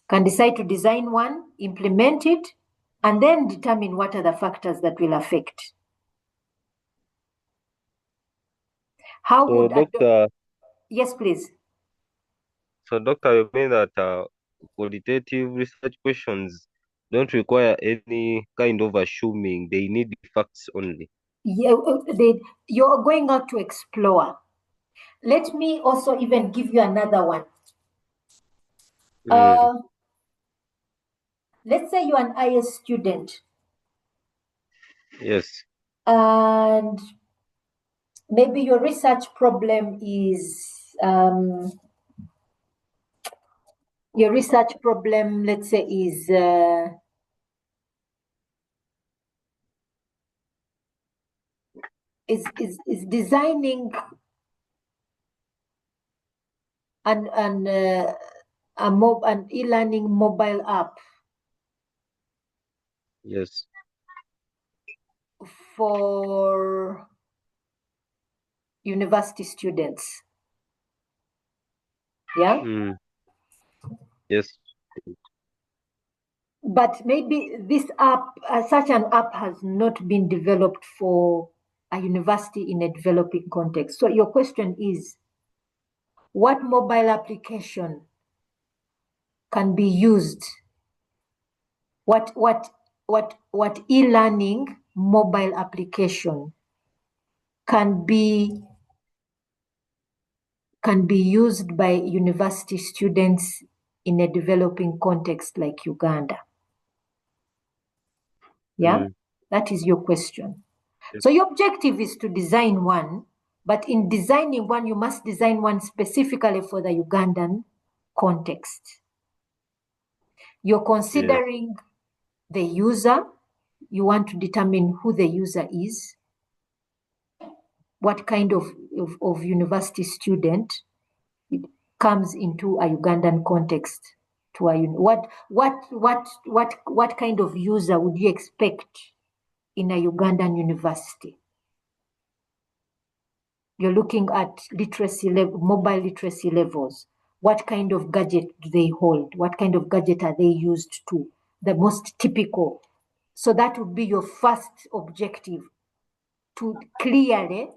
can decide to design one, implement it, and then determine what are the factors that will affect. How So, would Doctor, yes, please. so Doctor, you mean that qualitative research questions don't require any kind of assuming; they need the facts only. Yeah, you're going out to explore. Let me also even give you another one. Let's say you're an IS student. Yes. And maybe your research problem is let's say, is designing an e-learning mobile app. Yes. For university students. Yeah? Yes. But maybe this app, such an app has not been developed for a university in a developing context. So your question is, what mobile application can be used? What e-learning mobile application can be used by university students in a developing context like Uganda? Yeah, that is your question. Yes. So your objective is to design one, but in designing one, you must design one specifically for the Ugandan context. You're considering the user. You want to determine who the user is, what kind of university student comes into a Ugandan context. What kind of user would you expect in a Ugandan university? You're looking at literacy level, mobile literacy levels. What kind of gadget do they hold? What kind of gadget are they used to? The most typical. So that would be your first objective, to clearly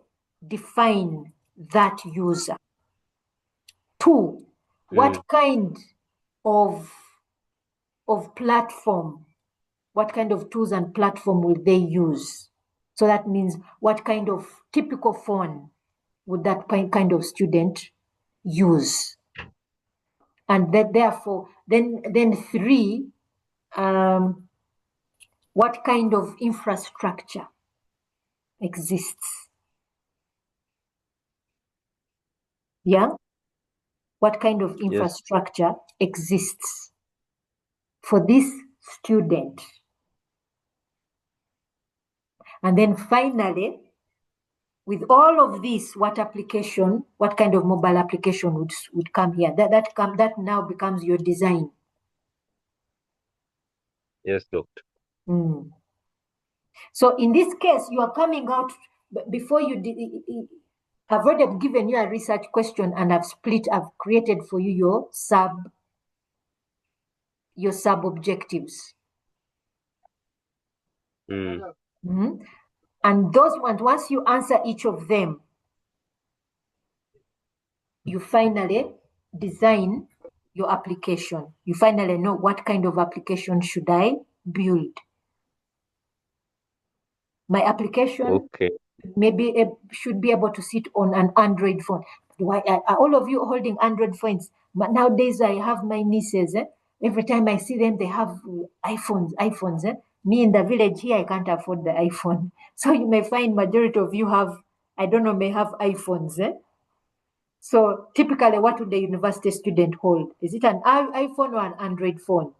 define that user. 2, what kind of platform, what kind of tools and platform will they use? So that means what kind of typical phone would that kind of student use? And that therefore, then 3, what kind of infrastructure exists? Yeah? What kind of infrastructure exists for this student? And then finally, with all of this, what kind of mobile application would come here? That now becomes your design. Yes, doctor. So in this case, you are coming out before you I've already given you a research question, and I've created for you your sub objectives. And those ones, once you answer each of them, you finally design your application. You finally know what kind of application should I build. My application maybe should be able to sit on an Android phone. Are all of you holding Android phones? But nowadays I have my nieces. Every time I see them, they have iPhones. Me in the village here, I can't afford the iPhone. So you may find majority of you may have iPhones. So typically, what would the university student hold? Is it an iPhone or an Android phone?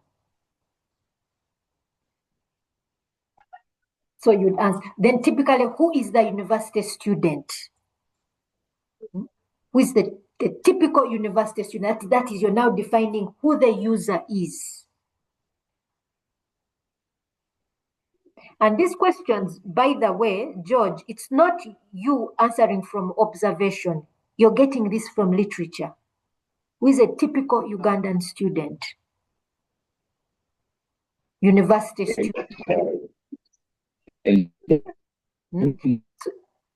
So you'd answer. Then typically, who is the university student? Who is the typical university student? That is, you're now defining who the user is. And these questions, by the way, George, it's not you answering from observation. You're getting this from literature. Who is a typical Ugandan student? University student.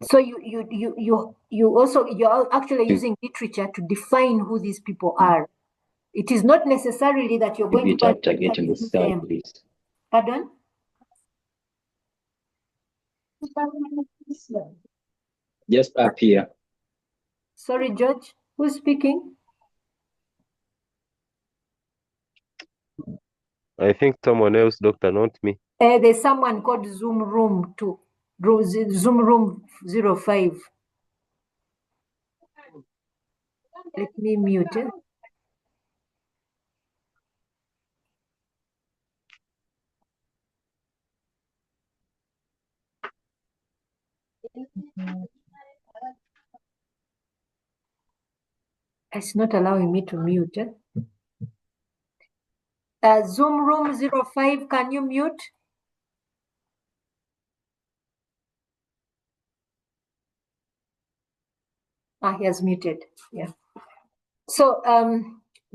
So you're actually using literature to define who these people are. It is not necessarily that you're going to getting the slide, please. Pardon? Just up here. Sorry, George. Who's speaking? I think someone else, Doctor, not me. There's someone called Zoom Room 2. Zoom Room 05. Let me mute. It's not allowing me to mute. Zoom Room 05, can you mute? He has muted. Yeah. So,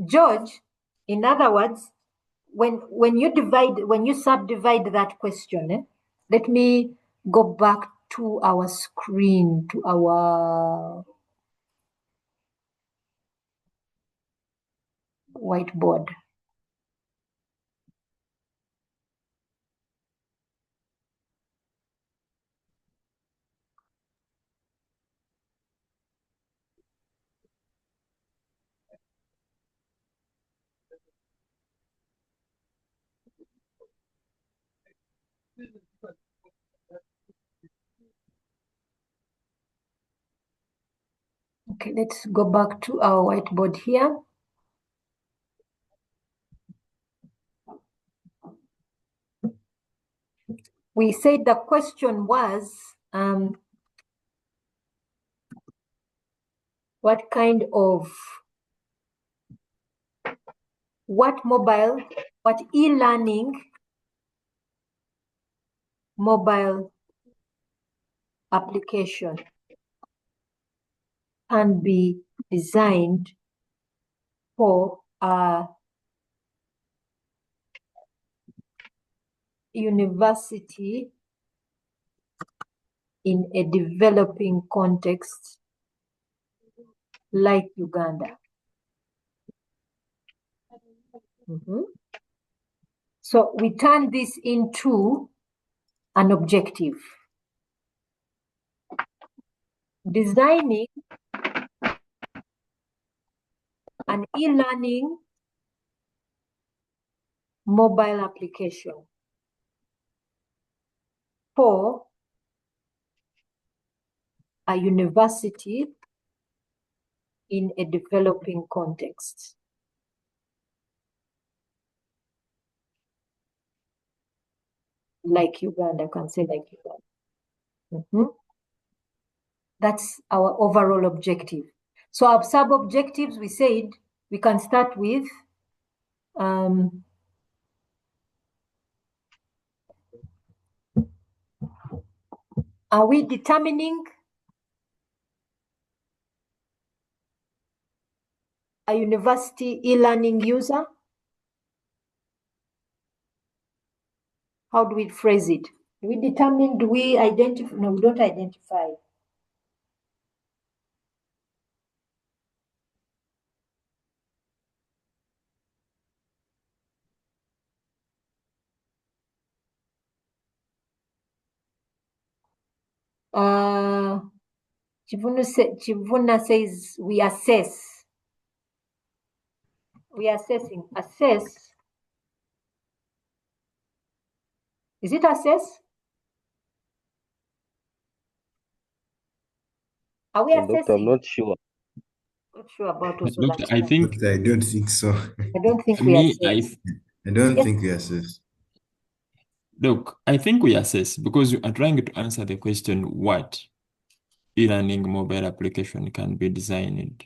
George, in other words, when you subdivide that question, let me go back to our screen, to our whiteboard. Okay, let's go back to our whiteboard here. We said the question was, what e-learning mobile application can be designed for a university in a developing context like Uganda. So we turn this into an objective. Designing an e-learning mobile application for a university in a developing context. Like Uganda, I can say like Uganda. That's our overall objective. So our sub-objectives, we said, we can start with are we determining a university e-learning user? How do we phrase it? Do we determine, do we identify? No, we don't identify. Chivuna says we assess. We are assessing. Assess. Is it assess? Are we assessing? Doctor, I'm not sure. Not sure about also Doctor, that. I think Doctor, I don't think so. I don't think we me, assess. I don't Yes. think we assess. Look, I think we assess because you are trying to answer the question what e-learning mobile application can be designed.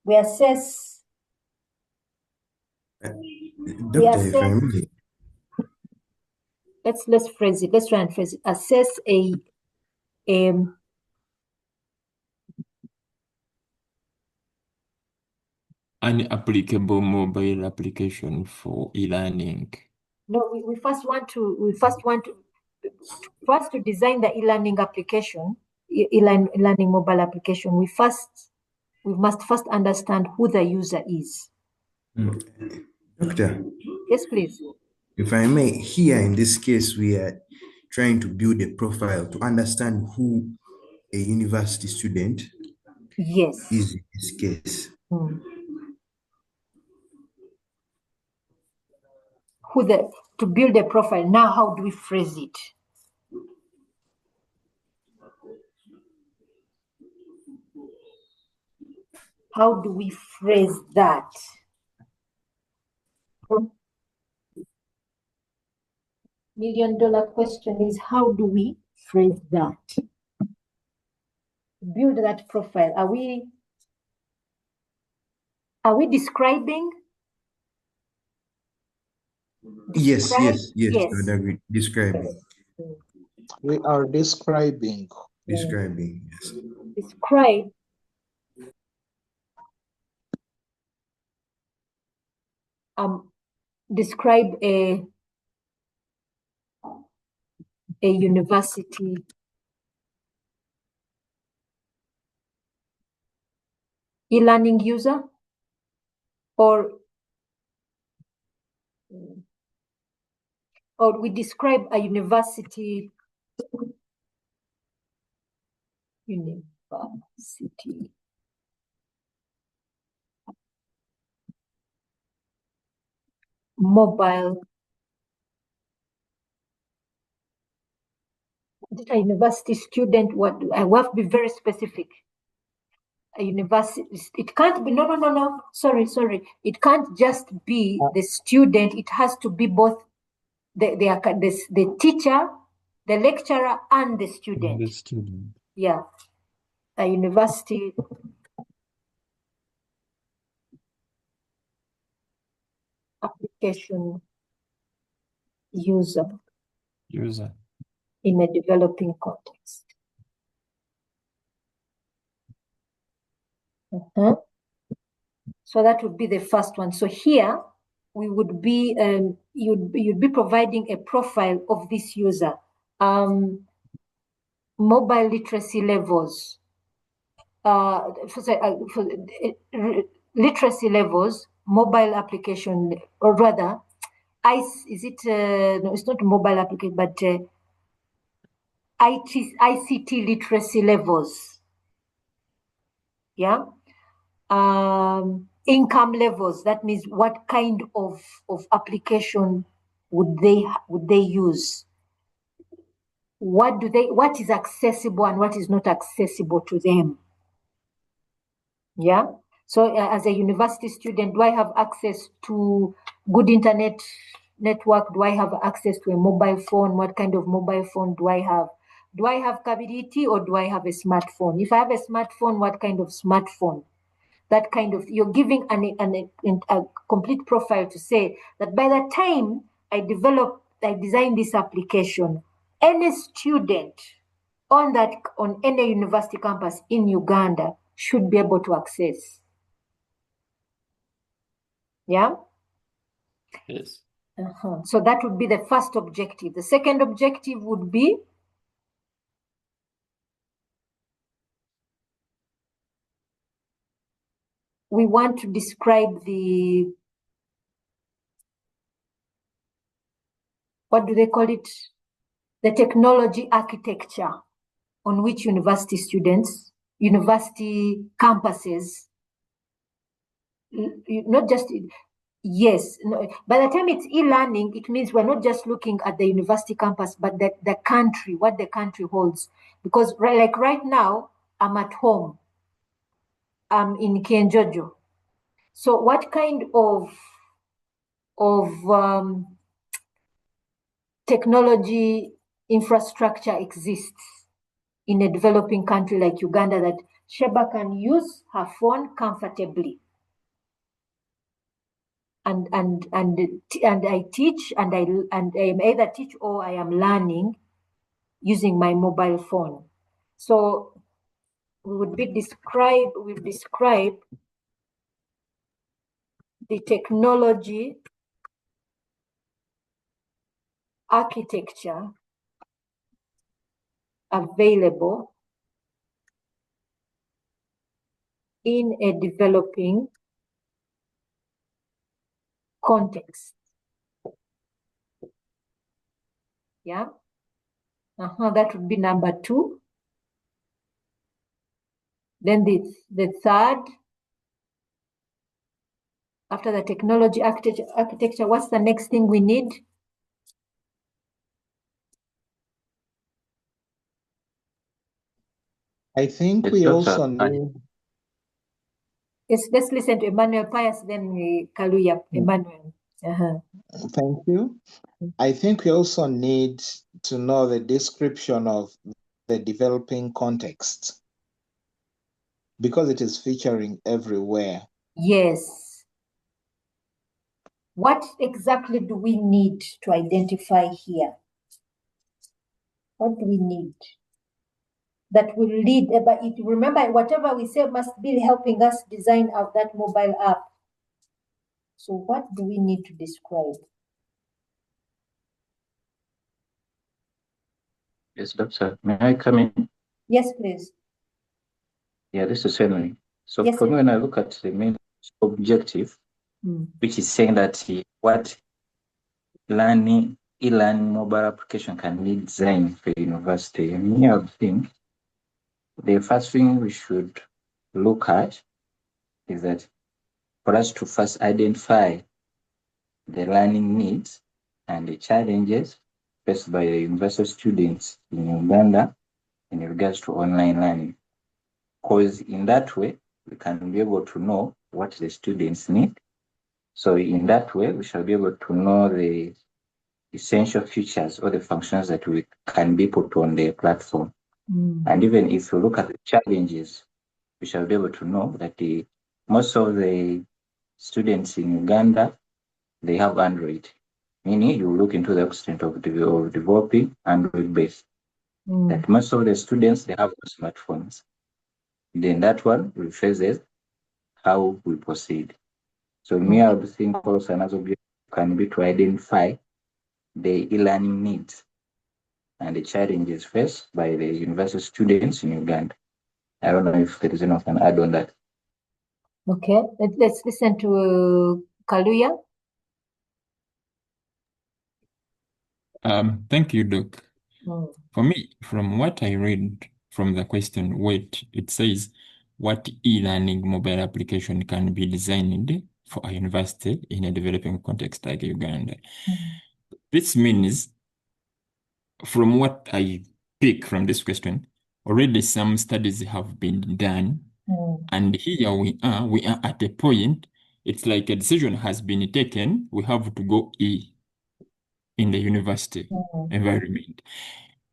We assess. Doctor, if I may. Let's phrase it. Let's try and phrase it. Assess an applicable mobile application for e-learning. No, we first want to design the e-learning application, e-learning mobile application. We must first understand who the user is. Doctor. Yes, please. If I may, here in this case, we are trying to build a profile to understand who a university student is in this case. To build a profile. Now, how do we phrase it? How do we phrase that? $1 million question is, how do we phrase that? Build that profile. Are we describing? Yes. I would agree. Describing. We are describing. Describing, yes. Describe a university e-learning user, or we describe a university mobile, a university student. What I have to be very specific. A university, it can't be no. Sorry. It can't just be the student. It has to be both the teacher, the lecturer, and the student. Yeah, a university application user in a developing context. So that would be the first one. So here we would be you'd be providing a profile of this user. Mobile literacy levels. Literacy levels, mobile application, or rather, no, it's not mobile application, but ICT literacy levels. Yeah. Income levels. That means what kind of application would they use? What is accessible and what is not accessible to them? Yeah. So as a university student, do I have access to good internet network? Do I have access to a mobile phone? What kind of mobile phone do I have? Do I have Kabiriti or do I have a smartphone? If I have a smartphone, what kind of smartphone? That kind of, you're giving a complete profile to say that by the time I design this application, any student on any university campus in Uganda should be able to access. Yeah? Yes. So that would be the first objective. The second objective would be we want to describe the, what do they call it? The technology architecture on which university campuses, not just, yes, no, by the time it's e-learning, it means we're not just looking at the university campus, but the country, what the country holds. Because like right now, I'm at home. I'm in Kenjojo. So what kind of of technology infrastructure exists in a developing country like Uganda that Sheba can use her phone comfortably. And I teach, and I am either teach or I am learning using my mobile phone. So we'll describe the technology architecture available in a developing context. Yeah. That would be number 2. Then the third, after the technology architecture, what's the next thing we need? I think Yes, we Doctor. also need. Let's listen to Emmanuel Pius, then Kaluya. Emmanuel. Thank you. I think we also need to know the description of the developing context because it is featuring everywhere. Yes. What exactly do we need to identify here? What do we need? That will lead, but remember, whatever we say must be helping us design out that mobile app. So what do we need to describe? Yes, Doctor. May I come in? Yes, please. Yeah, this is Henry. So Yes, for me, when I look at the main objective, which is saying that what e-learning mobile application can be designed for university, I think the first thing we should look at is that for us to first identify the learning needs and the challenges faced by the university students in Uganda in regards to online learning. Because in that way, we can be able to know what the students need. So in that way, we shall be able to know the essential features or the functions that we can be put on the platform. And even if you look at the challenges, we shall be able to know that most of the students in Uganda, they have Android, meaning you look into the extent of developing Android-based. That most of the students, they have smartphones. Then that one rephrases how we proceed. So me, I would think also another objective can be to identify the e-learning needs and the challenges faced by the university students in Uganda. I don't know if there is enough can add on that. Okay, let's listen to Kaluya. Thank you, Doc. For me, from what I read from the question, it says, what e-learning mobile application can be designed for a university in a developing context like Uganda? This means, from what I pick from this question, already some studies have been done, and here we are at a point, it's like a decision has been taken, we have to go in the university environment.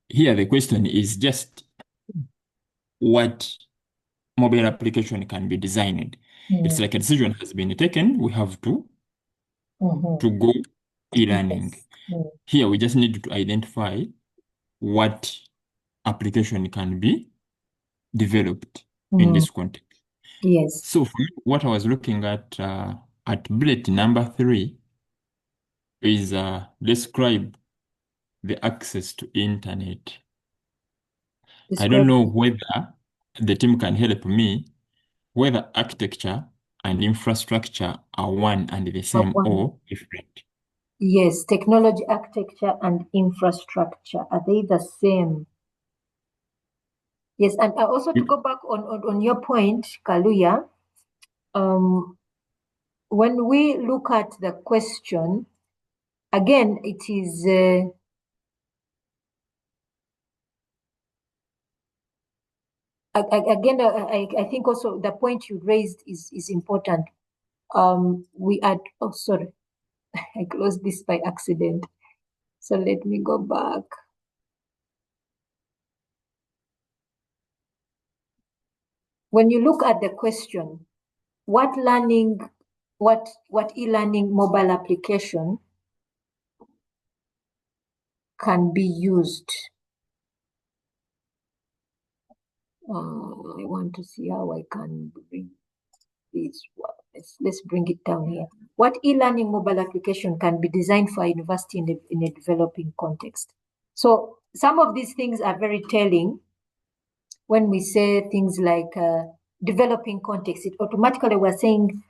Here, the question is just what mobile application can be designed. It's like a decision has been taken, we have to go e-learning. Here, we just need to identify what application can be developed in this context. Yes. So for me, what I was looking at bullet number 3 is describe the access to internet. I don't know whether the team can help me, whether architecture and infrastructure are one and the same or different. Yes, technology architecture and infrastructure, are they the same? Yes, and also to go back on your point, Kaluya, when we look at the question, again, it is again, I think also the point you raised is important. We are, oh, sorry. I closed this by accident. So let me go back. When you look at the question, what e-learning mobile application can be used? I want to see how I can bring this. Let's bring it down here. What e-learning mobile application can be designed for a university in a developing context? So some of these things are very telling. When we say things like developing context, it automatically we're saying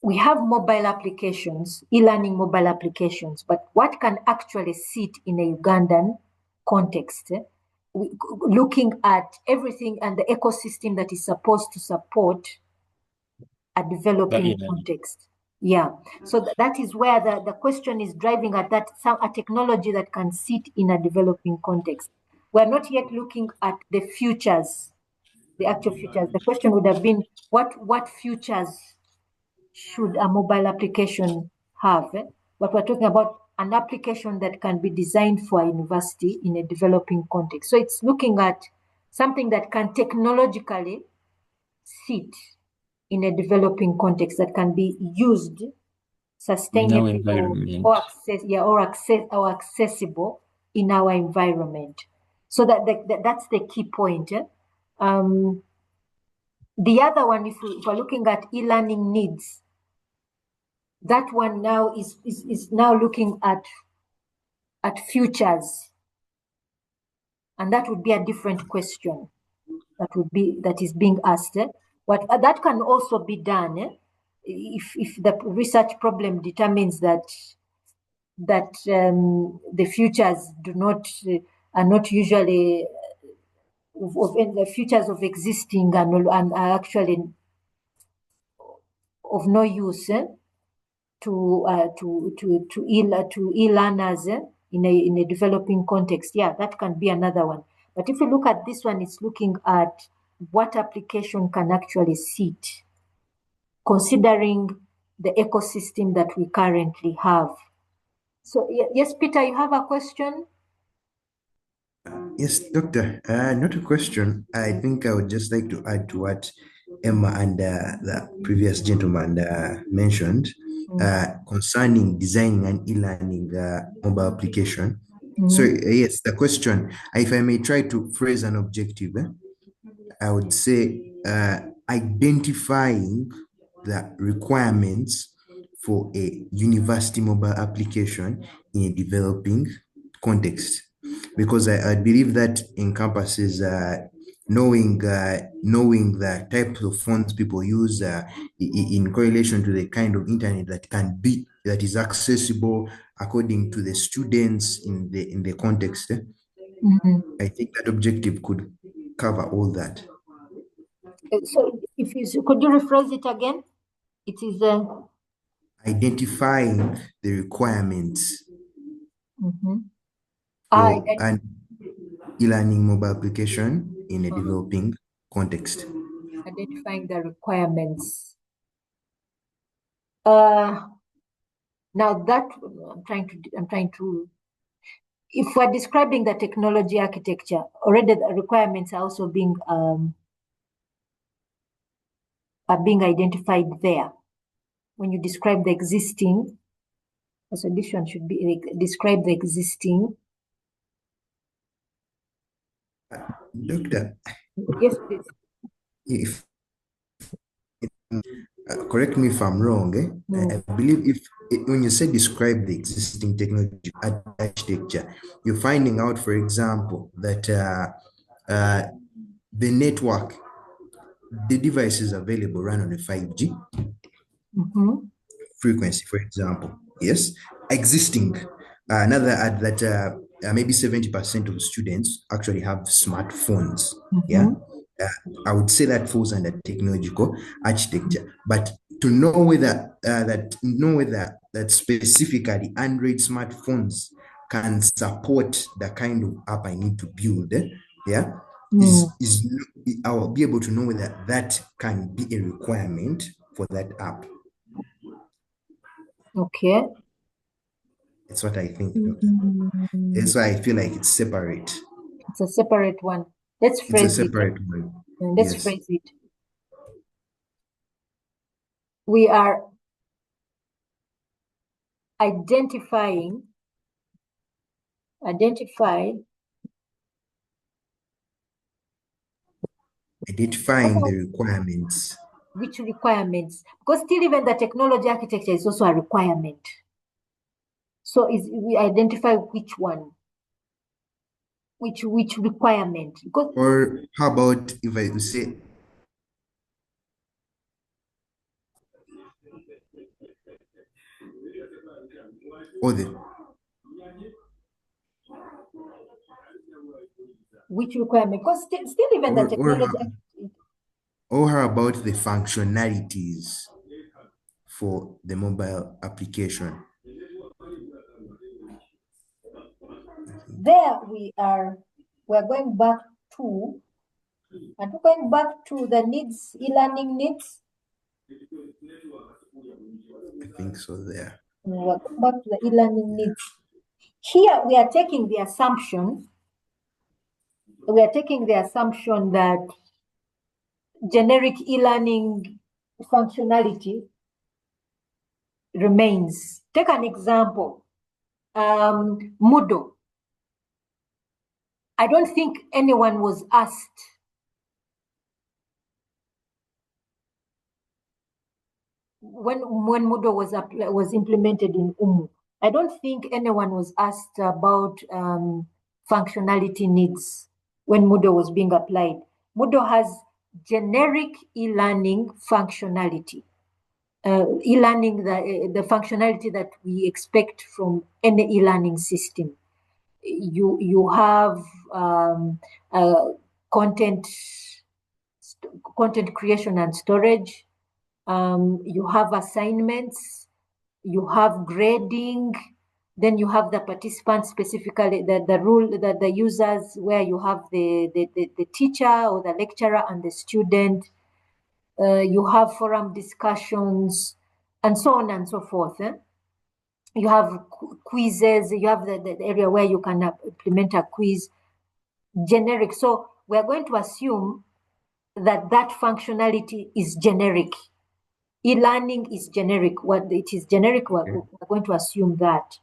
we have mobile applications, e-learning mobile applications, but what can actually sit in a Ugandan context? Looking at everything and the ecosystem that is supposed to support a developing context. Yeah, so that is where the question is driving at, that a technology that can sit in a developing context. We're not yet looking at the futures, the actual futures. The question would have been, what futures should a mobile application have? But we're talking about an application that can be designed for a university in a developing context. So it's looking at something that can technologically sit in a developing context, that can be used sustainably or accessible in our environment. So that's the key point. The other one, if we're looking at e-learning needs, that one now is now looking at futures, and that would be a different question that is being asked. But that can also be done if the research problem determines that the futures are not usually the futures of existing and are actually of no use to e-learners in a developing context. Yeah, that can be another one. But if you look at this one, it's looking at what application can actually sit, considering the ecosystem that we currently have. So yes, Peter, you have a question? Yes, Doctor. Not a question. I think I would just like to add to what Emma and the previous gentleman mentioned concerning designing an e-learning mobile application. So yes, the question, if I may try to phrase an objective, I would say identifying the requirements for a university mobile application in a developing context, because I believe that encompasses knowing the types of phones people use in correlation to the kind of internet that is accessible according to the students in the context. I think that objective could cover all that. So could you rephrase it again? It is identifying the requirements for an e-learning mobile application in a developing context. Identifying the requirements. Now that I'm trying to. If we're describing the technology architecture, already the requirements are also being identified there. When you describe the existing, so this one should be describe the existing. Doctor. Yes, please. If correct me if I'm wrong, I believe when you say describe the existing technology architecture, you're finding out, for example, that the network, the devices available run on a 5G frequency, for example. Yes, existing. Another add that maybe 70% of students actually have smartphones. Yeah, I would say that falls under technological architecture. But to know whether that specifically Android smartphones can support the kind of app I need to build, yeah, I will be able to know whether that can be a requirement for that app. Okay. It's what I think, Doctor. That's why I feel like it's separate. It's a separate one. Let's It's a phrase it. separate one. Let's Yes. phrase it. We are identifying Identifying the requirements. which requirements, because still even the technology architecture is also a requirement. So we identify which one, which requirement. Because Or how about if I say other? which requirement? Because still even the technology. Or how about the functionalities for the mobile application? There we're going back to, and we're going back to the needs, e-learning needs. I think so there. We're going back to the e-learning needs. Here we are taking the assumption, that generic e-learning functionality remains. Take an example, Moodle. I don't think anyone was asked when Moodle was implemented in UMU. I don't think anyone was asked about functionality needs when Moodle was being applied. Moodle has generic e-learning functionality. E-learning, the functionality that we expect from any e-learning system. You have content creation and storage. You have assignments. You have grading. Then you have the participants, specifically the rule that the users, where you have the teacher or the lecturer and the student. You have forum discussions, and so on and so forth. You have quizzes. You have the area where you can implement a quiz. Generic. So we're going to assume that functionality is generic. E-learning is generic. What it is generic, we're going to assume that.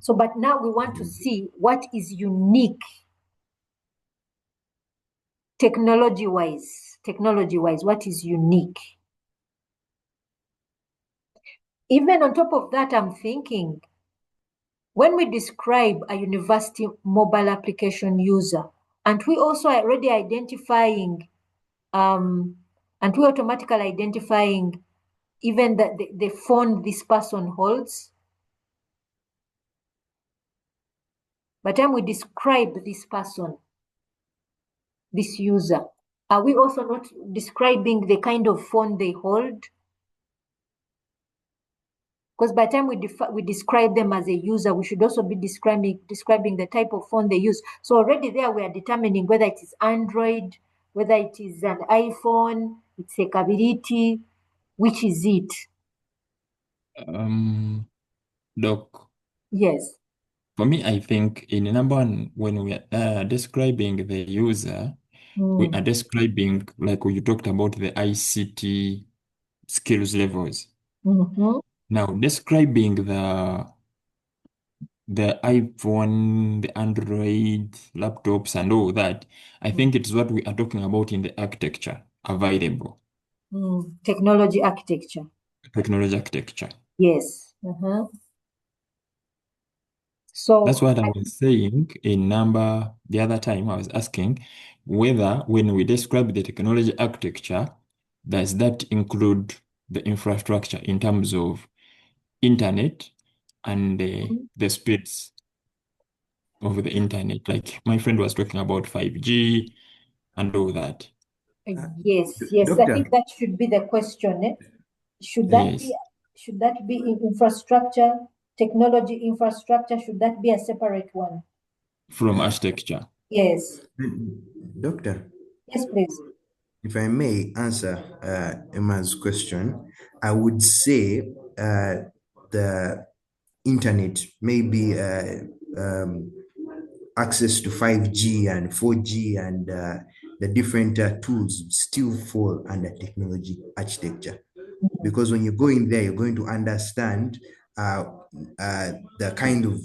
So, but now we want to see what is unique technology-wise, what is unique. Even on top of that, I'm thinking, when we describe a university mobile application user, and we also already identifying, and we automatically identifying even the phone this person holds. By the time we describe this person, this user, are we also not describing the kind of phone they hold? Because by the time we describe them as a user, we should also be describing the type of phone they use. So already there we are determining whether it is Android, whether it is an iPhone, its a capability, which is it? Doc. Yes. For me, I think in number one, when we are describing the user, we are describing, like you talked about, the ICT skills levels. Now, describing the iPhone, the Android, laptops, and all that, I think it's what we are talking about in the architecture available. Technology architecture. Technology architecture. Yes. So that's what I was saying in number the other time. I was asking whether when we describe the technology architecture, does that include the infrastructure in terms of internet and the speeds of the internet? Like my friend was talking about 5G and all that. Yes. Doctor. I think that should be the question. Should that be in infrastructure, technology infrastructure? Should that be a separate one? From architecture. Yes. Doctor. Yes, please. If I may answer Emma's question, I would say the internet, maybe access to 5G and 4G and the different tools still fall under technology architecture. Because when you go in there, you're going to understand the kind of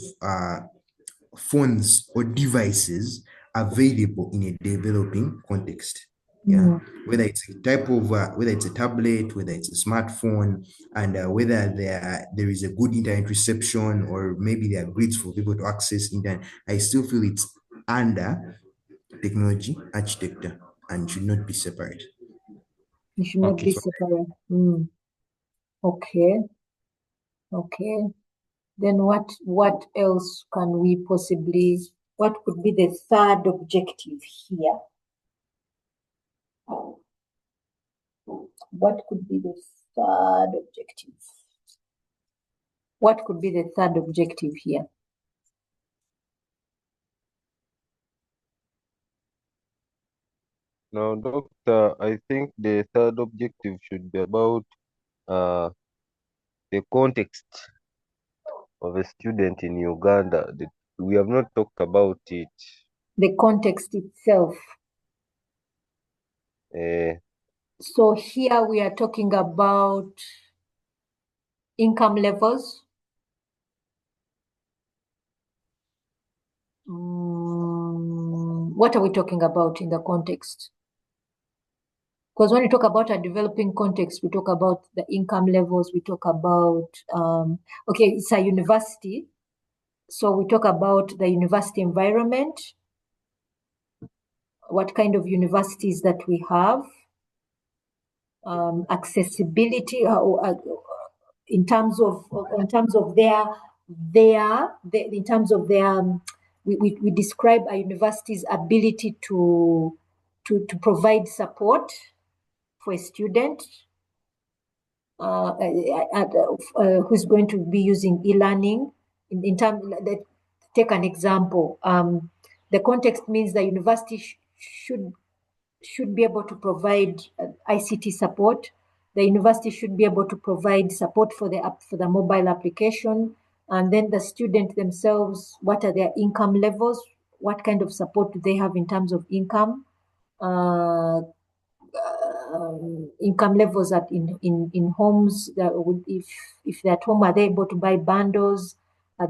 phones or devices available in a developing context. Yeah, whether it's a type of whether it's a tablet, whether it's a smartphone, and whether there is a good internet reception, or maybe there are grids for people to access internet. I still feel it's under technology architecture and should not be separate. It should not be separate. Okay. Okay. Then what else can we possibly, what could be the third objective here? What could be the third objective? What could be the third objective here? Now, Doctor, I think the third objective should be about the context of a student in Uganda. We have not talked about it. The context itself. So here we are talking about income levels. What are we talking about in the context? Because when we talk about a developing context, we talk about the income levels, we talk about, okay, it's a university. So we talk about the university environment, what kind of universities that we have, accessibility, in terms of their we describe a university's ability to provide support for a student who's going to be using e-learning. In terms, take an example. The context means the university should be able to provide ICT support. The university should be able to provide support for the mobile application, and then the student themselves, what are their income levels? What kind of support do they have in terms of income? Income levels in homes, that would, if they're at home, are they able to buy bundles?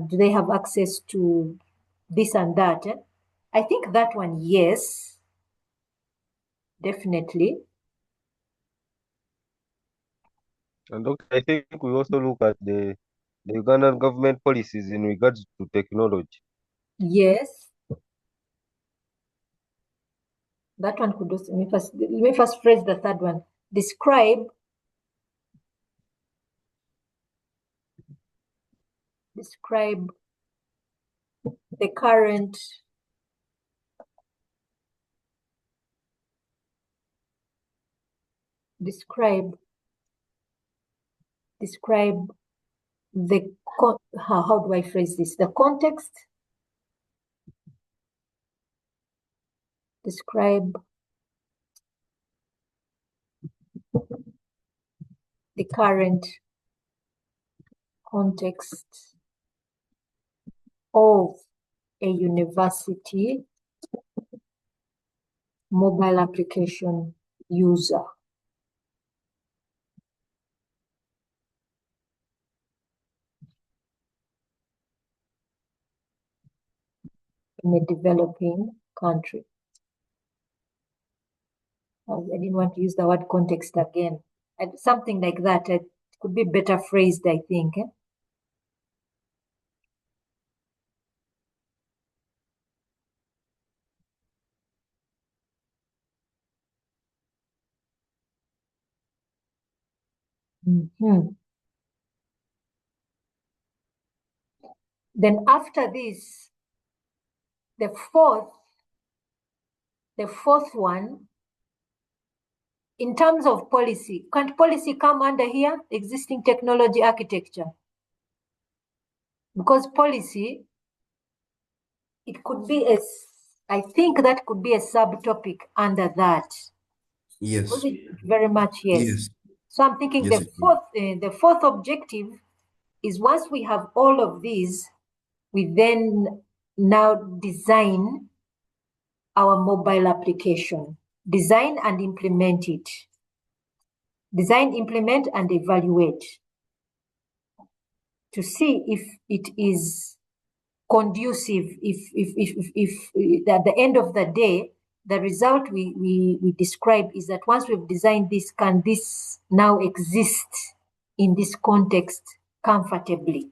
Do they have access to this and that? I think that one, yes, definitely. And I think we also look at the Ugandan government policies in regards to technology. Yes. That one could also, let me first phrase the third one. Describe the current describe the how do I phrase this? The context. Describe the current context of a university mobile application user. In a developing country. I didn't want to use the word context again. Something like that. It could be better phrased, I think. Then after this, the fourth one, in terms of policy, can't policy come under here? Existing technology architecture. Because policy, it could be I think that could be a subtopic under that. Yes. Very much, yes. Yes. So I'm thinking yes, the fourth objective is once we have all of these, we then now design our mobile application. Design and implement it. Design, implement, and evaluate to see if it is conducive, if at the end of the day, the result we describe is that once we've designed this, can this now exist in this context comfortably?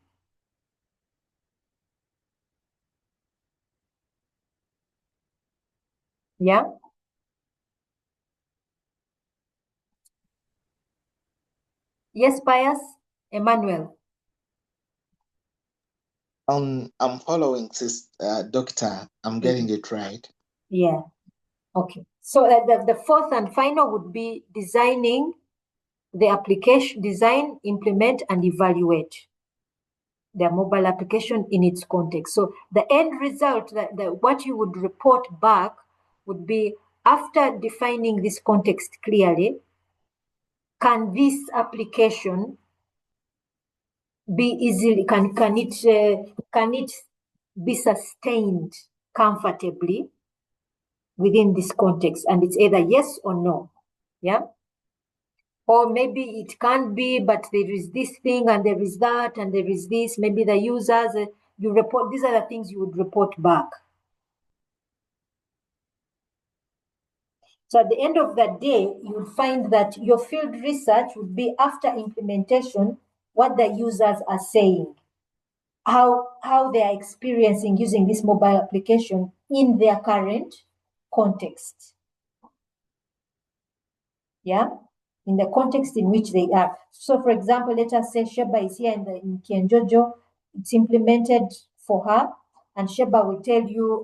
Yeah? Yes, Pius? Emmanuel? I'm following doctor. I'm getting it right. Yeah. Okay. So the fourth and final would be designing the application, design, implement, and evaluate their mobile application in its context. So the end result, what you would report back would be, after defining this context clearly, can this application be easily, can it be sustained comfortably within this context? And it's either yes or no. Yeah. Or maybe it can't be, but there is this thing and there is that and there is this. Maybe the users, you report, these are the things you would report back. So at the end of the day, you would find that your field research would be, after implementation, what the users are saying, how they are experiencing using this mobile application in their current context. Yeah, in the context in which they are. So for example, let us say Sheba is here in Kienjojo, it's implemented for her, and Sheba will tell you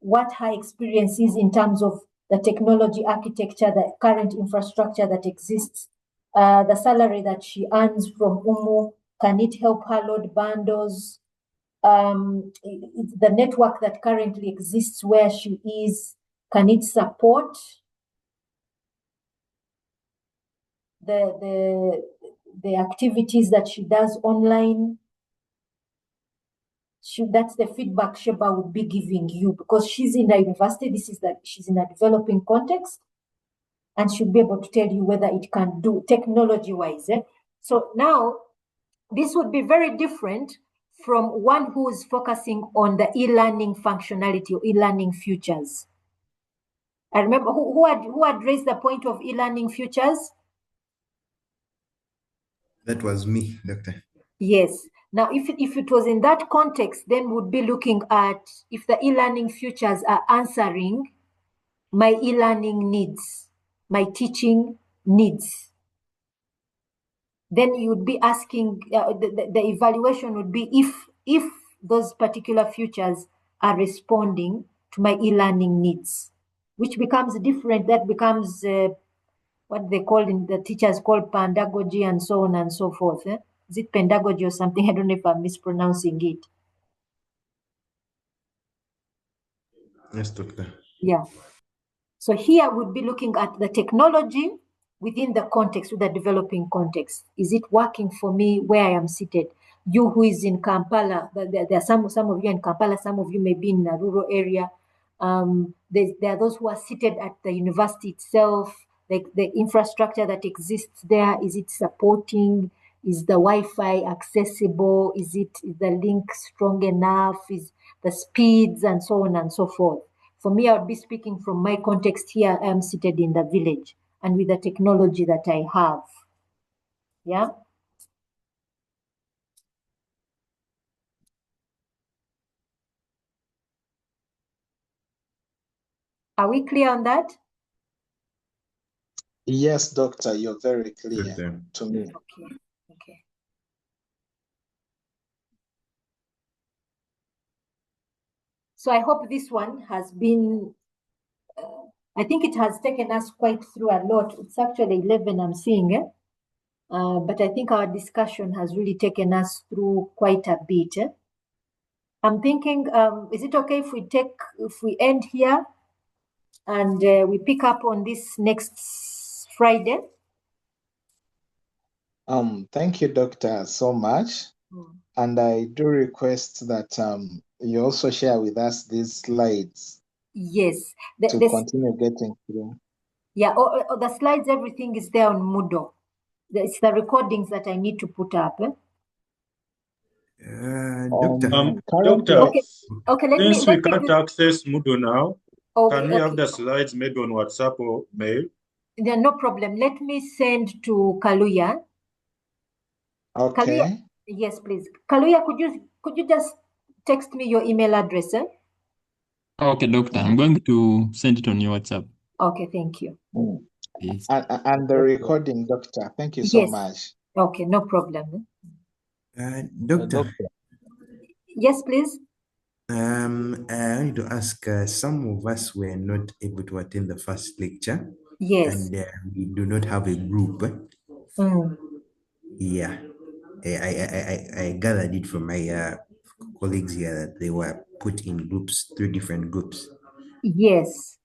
what her experience is in terms of the technology architecture, the current infrastructure that exists, the salary that she earns from UMU, can it help her load bundles, the network that currently exists where she is, can it support the activities that she does online? That's the feedback Sheba would be giving you, because she's in a university. This is that she's in a developing context, and she'll be able to tell you whether it can do technology-wise. So now, this would be very different from one who is focusing on the e-learning functionality or e-learning futures. I remember who had raised the point of e-learning futures? That was me, Doctor. Yes. Now, if it was in that context, then we'd be looking at if the e-learning futures are answering my e-learning needs, my teaching needs. Then you'd be asking, the evaluation would be if those particular futures are responding to my e-learning needs, which becomes different. That becomes what they call, in the teachers call, pedagogy and so on and so forth. Is it pedagogy or something? I don't know if I'm mispronouncing it. Yes, Doctor. Yeah. So here we'd be looking at the technology within the context, with the developing context. Is it working for me where I am seated? You who is in Kampala, there are some of you in Kampala, some of you may be in a rural area. There are those who are seated at the university itself, like the infrastructure that exists there. Is it supporting? Is the Wi-Fi accessible? Is the link strong enough? Is the speeds, and so on and so forth. For me, I would be speaking from my context here. I am seated in the village and with the technology that I have. Yeah. Are we clear on that? Yes, doctor, you're very clear Doctor. to me. Okay. Okay. So I hope this one has been, I think it has taken us quite through a lot. It's actually 11 I'm seeing, but I think our discussion has really taken us through quite a bit. I'm thinking, is it okay if we end here and we pick up on this next Friday? Thank you, Doctor, so much. And I do request that you also share with us these slides. Yes. To continue getting through. Yeah, the slides, everything is there on Moodle. It's the recordings that I need to put up. Doctor. Doctor, Okay, since we can't access Moodle now, can we have the slides maybe on WhatsApp or mail? Yeah, no problem. Let me send to Kaluya. Okay. Kaluya, yes, please. Kaluya, could you just text me your email address? Okay, doctor. I'm going to send it on your WhatsApp. Okay, thank you. Yes. And the recording, Doctor. Thank you so much. Okay, no problem. Doctor. Yes, please. I need to ask, some of us were not able to attend the first lecture. Yes. And we do not have a group. Yeah. I gathered it from my colleagues here that they were put in groups, 3 different groups. Yes.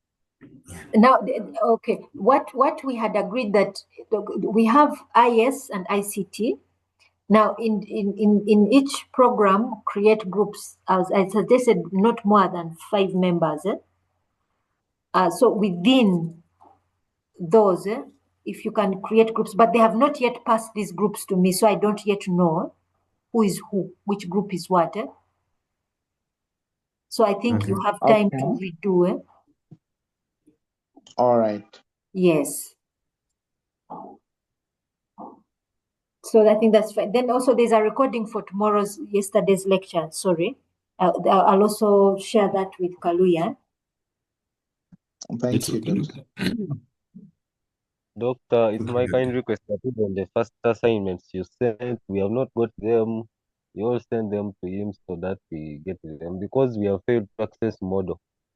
Now, okay, what we had agreed that we have IS and ICT. Now, in each program, create groups. As I suggested, not more than 5 members. So within those, if you can create groups, but they have not yet passed these groups to me, so I don't yet know who is who, which group is what. So I think you have time to redo. All right. Yes. So I think that's fine. Then also there's a recording for yesterday's lecture. Sorry. I'll also share that with Kaluya. Thank you, Doctor. Doctor, it's my kind request that even the first assignments you sent, we have not got them. You all send them to him so that we get them because we have failed to access model.